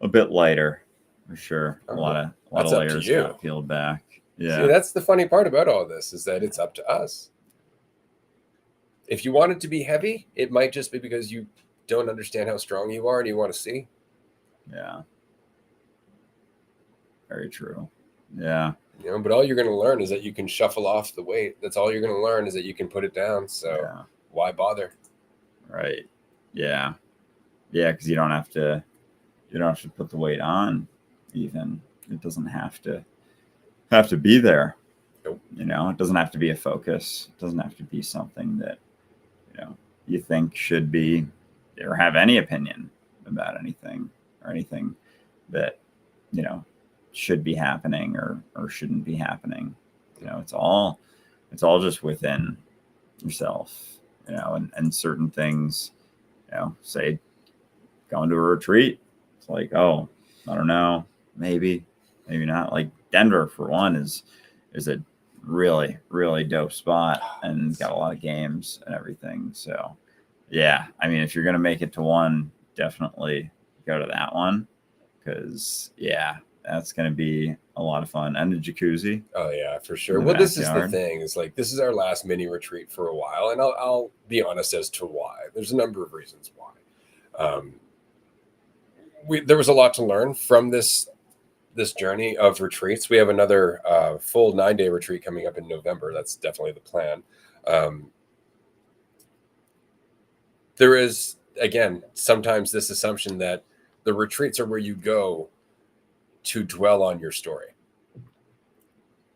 a bit lighter for sure. A lot of layers got peeled back. Yeah. See, that's the funny part about all this, is that it's up to us. If you want it to be heavy, it might just be because you don't understand how strong you are and you want to see. Yeah. Very true. Yeah. But all you're going to learn is that you can shuffle off the weight. That's all you're going to learn, is that you can put it down. So why bother? Right. Yeah. Yeah. Because you don't have to put the weight on. Even it doesn't have to be there. Nope. It doesn't have to be a focus. It doesn't have to be something that you think should be, or have any opinion about anything, or anything that should be happening or shouldn't be happening. It's all just within yourself. And certain things, say going to a retreat, it's like, oh, I don't know, maybe not. Like Denver, for one, is a really, really dope spot and got a lot of games and everything. So Yeah. I mean, if you're going to make it to one, definitely go to that one because, yeah, that's going to be a lot of fun. And the jacuzzi Oh yeah, for in sure. the Well, this is the backyard. thing. Is like this is our last mini retreat for a while, and I'll be honest as to why. There's a number of reasons why. Um, there was a lot to learn from this journey of retreats. We have another full 9-day retreat coming up in November. That's definitely the plan. Um, there is again sometimes this assumption that the retreats are where you go to dwell on your story.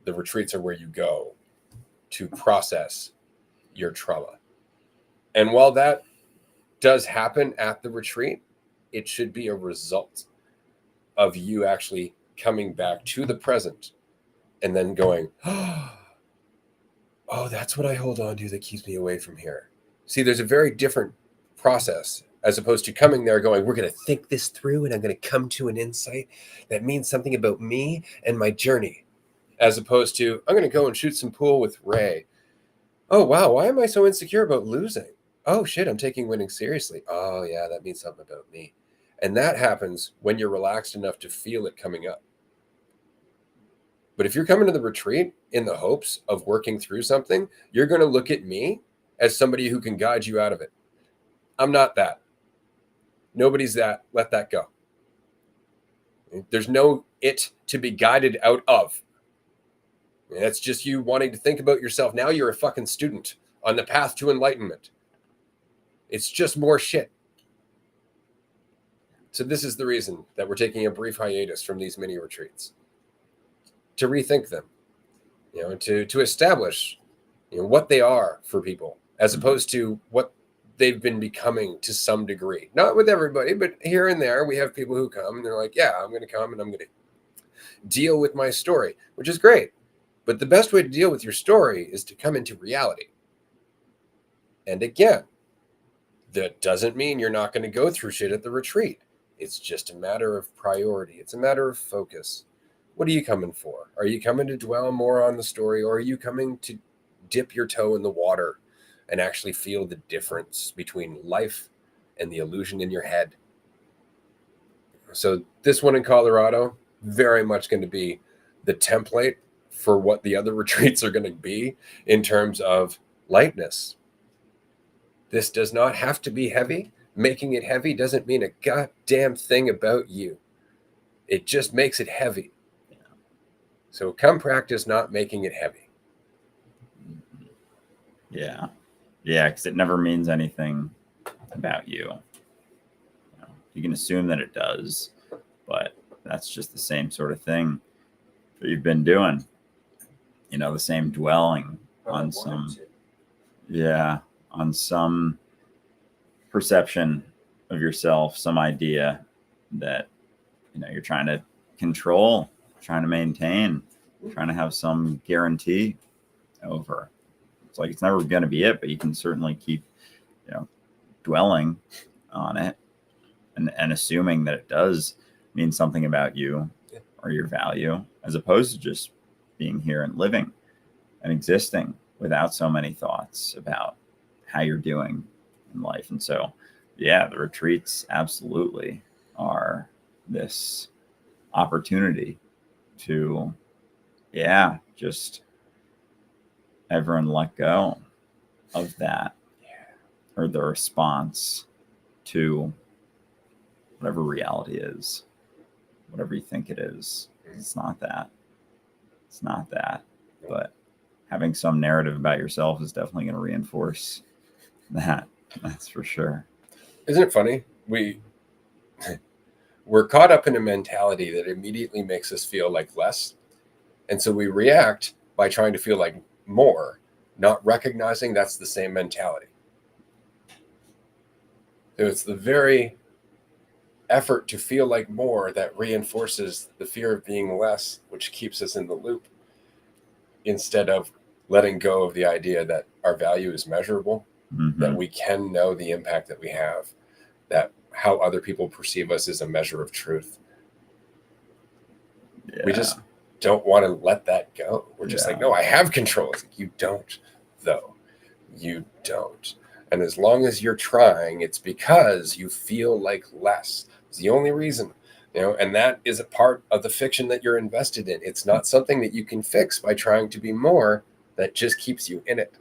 The retreats are where you go to process your trauma. And while that does happen at the retreat, it should be a result of you actually coming back to the present and then going, oh, that's what I hold on to that keeps me away from here. See, there's a very different process as opposed to coming there going, we're going to think this through and I'm going to come to an insight that means something about me and my journey, as opposed to, I'm going to go and shoot some pool with Ray. Oh, wow. Why am I so insecure about losing? Oh, shit. I'm taking winning seriously. Oh, yeah. That means something about me. And that happens when you're relaxed enough to feel it coming up. But if you're coming to the retreat in the hopes of working through something, you're going to look at me as somebody who can guide you out of it. I'm not that. Nobody's that. Let that go. There's no it to be guided out of. That's just you wanting to think about yourself. Now you're a fucking student on the path to enlightenment. It's just more shit. So this is the reason that we're taking a brief hiatus from these mini retreats, to rethink them, to establish, what they are for people, as opposed to what they've been becoming to some degree. Not with everybody, but here and there, we have people who come and they're like, yeah, I'm going to come and I'm going to deal with my story, which is great. But the best way to deal with your story is to come into reality. And again, that doesn't mean you're not going to go through shit at the retreat. It's just a matter of priority. It's a matter of focus. What are you coming for? Are you coming to dwell more on the story, or are you coming to dip your toe in the water and actually feel the difference between life and the illusion in your head? So this one in Colorado, very much going to be the template for what the other retreats are going to be in terms of lightness. This does not have to be heavy. Making it heavy doesn't mean a goddamn thing about you. It just makes it heavy. So come practice not making it heavy. Yeah. Yeah, because it never means anything about you. You can assume that it does, but that's just the same sort of thing that you've been doing. The same dwelling on some, on some perception of yourself, some idea that, you're trying to control, trying to maintain, trying to have some guarantee over. It's like it's never going to be it, but you can certainly keep, dwelling on it and assuming that it does mean something about you or your value, as opposed to just being here and living and existing without so many thoughts about how you're doing in life. And so, yeah, the retreats absolutely are this opportunity to, just everyone let go of that, or the response to whatever reality is, whatever you think it is. It's not that. It's not that. But having some narrative about yourself is definitely going to reinforce that. That's for sure. Isn't it funny? We're caught up in a mentality that immediately makes us feel like less. And so we react by trying to feel like more, not recognizing that's the same mentality. So it's the very effort to feel like more that reinforces the fear of being less, which keeps us in the loop, instead of letting go of the idea that our value is measurable, that we can know the impact that we have, that how other people perceive us is a measure of truth. Yeah. We just don't want to let that go. We're just like, no, I have control. It's like, you don't, though. You don't. And as long as you're trying, it's because you feel like less. It's the only reason, and that is a part of the fiction that you're invested in. It's not something that you can fix by trying to be more. That just keeps you in it.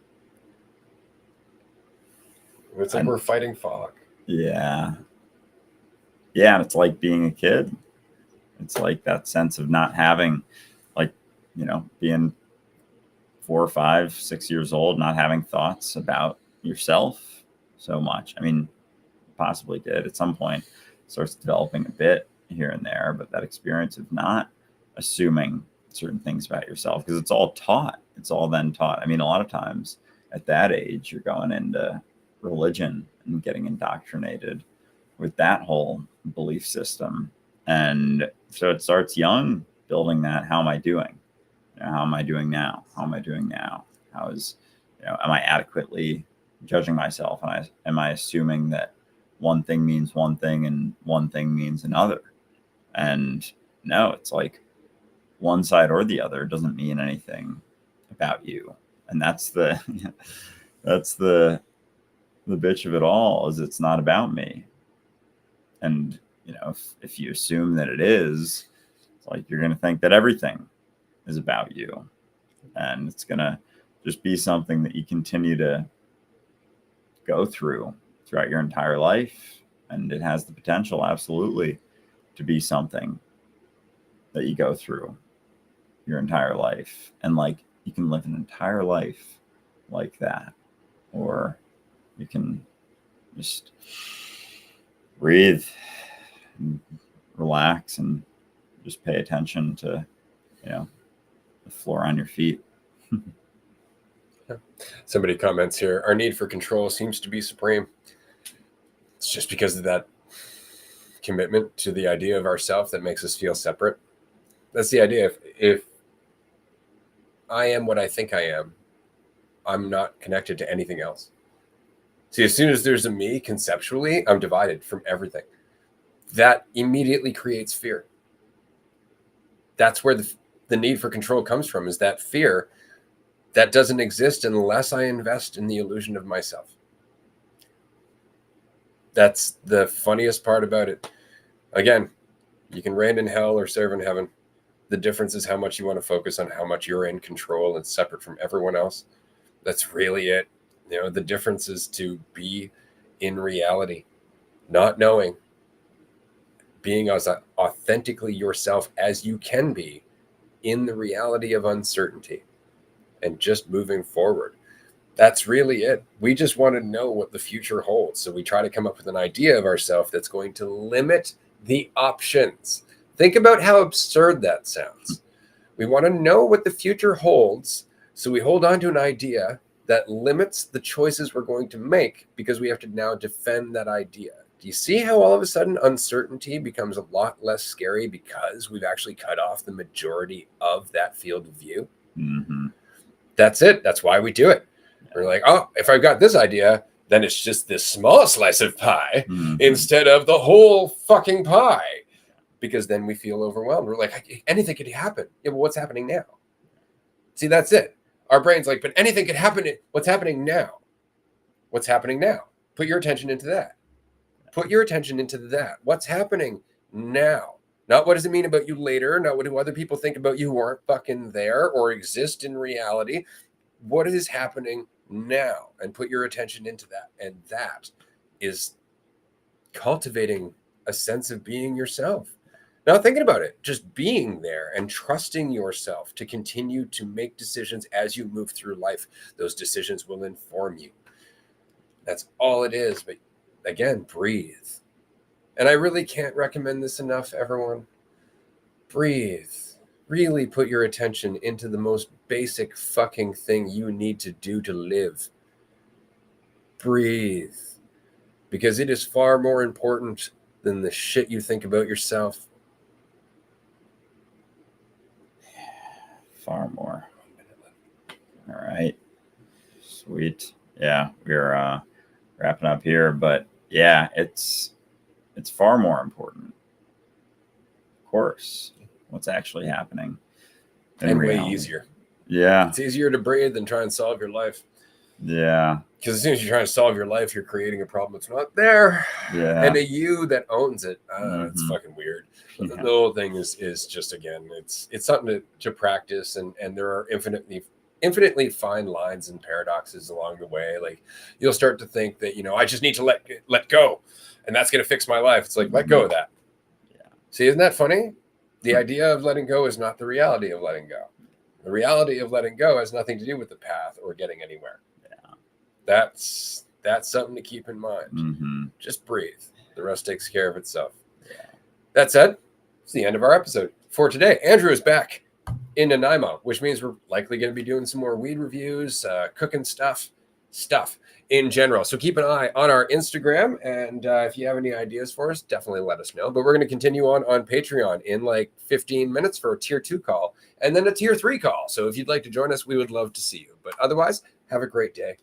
It's like we're fighting fog. Yeah. Yeah. And it's like being a kid. It's like that sense of not having, like, being 4 or 5, 6 years old, not having thoughts about yourself so much. I mean, possibly did at some point, starts developing a bit here and there, but that experience of not assuming certain things about yourself, because it's all taught. It's all then taught. I mean, a lot of times at that age, you're going into religion and getting indoctrinated with that whole belief system. And so it starts young, building that. How am I doing? How am I doing now? How am I doing now? How is, am I adequately judging myself? And am I assuming that one thing means one thing and one thing means another? And no, it's like one side or the other doesn't mean anything about you. And that's the that's the bitch of it all, is it's not about me. And if you assume that it is, it's like you're going to think that everything is about you, and it's going to just be something that you continue to go throughout your entire life. And it has the potential, absolutely, to be something that you go through your entire life. And like, you can live an entire life like that, or you can just breathe and relax and just pay attention to, the floor on your feet. Somebody comments here, our need for control seems to be supreme. It's just because of that commitment to the idea of ourself that makes us feel separate. That's the idea. If I am what I think I am, I'm not connected to anything else. See, as soon as there's a me conceptually, I'm divided from everything. That immediately creates fear. That's where the need for control comes from, is that fear that doesn't exist unless I invest in the illusion of myself. That's the funniest part about it. Again, you can reign in hell or serve in heaven. The difference is how much you want to focus on how much you're in control and separate from everyone else. That's really it. The difference is to be in reality, not knowing, being as authentically yourself as you can be in the reality of uncertainty, and just moving forward. That's really it. We just want to know what the future holds. So we try to come up with an idea of ourselves that's going to limit the options. Think about how absurd that sounds. We want to know what the future holds. So we hold on to an idea that limits the choices we're going to make, because we have to now defend that idea. Do you see how all of a sudden uncertainty becomes a lot less scary, because we've actually cut off the majority of that field of view? Mm-hmm. That's it. That's why we do it. We're like, oh, if I've got this idea, then it's just this small slice of pie instead of the whole fucking pie, because then we feel overwhelmed. We're like, anything could happen. Yeah, but what's happening now? See, that's it. Our brain's like, but anything could happen. What's happening now? What's happening now? Put your attention into that. Put your attention into that. What's happening now? Not what does it mean about you later? Not what do other people think about you who aren't fucking there or exist in reality. What is happening now? And put your attention into that. And that is cultivating a sense of being yourself. Not thinking about it, just being there and trusting yourself to continue to make decisions as you move through life. Those decisions will inform you. That's all it is. But again, breathe. And I really can't recommend this enough, everyone. Breathe. Really put your attention into the most basic fucking thing you need to do to live. Breathe. Because it is far more important than the shit you think about yourself. Far more. All right. Sweet. Yeah, we're wrapping up here, but yeah, it's far more important, of course, what's actually happening. And way easier. Yeah. It's easier to breathe than try and solve your life. Yeah. Because as soon as you're trying to solve your life, you're creating a problem that's not there. Yeah. And a you that owns it, it's Mhm. fucking weird. Yeah. The whole thing is just, again, it's something to practice, and there are infinitely fine lines and paradoxes along the way. Like, you'll start to think that, I just need to let go, and that's going to fix my life. It's like, let go of that. Yeah. See, isn't that funny? The idea of letting go is not the reality of letting go. The reality of letting go has nothing to do with the path or getting anywhere. Yeah. That's something to keep in mind. Mm-hmm. Just breathe. The rest takes care of itself. Yeah. That said, it's the end of our episode for today. Andrew is back in Nanaimo, which means we're likely going to be doing some more weed reviews, cooking stuff in general. So keep an eye on our Instagram, and if you have any ideas for us, definitely let us know. But we're going to continue on Patreon in like 15 minutes for a tier 2 call, and then a tier 3 call. So if you'd like to join us, we would love to see you. But otherwise, have a great day.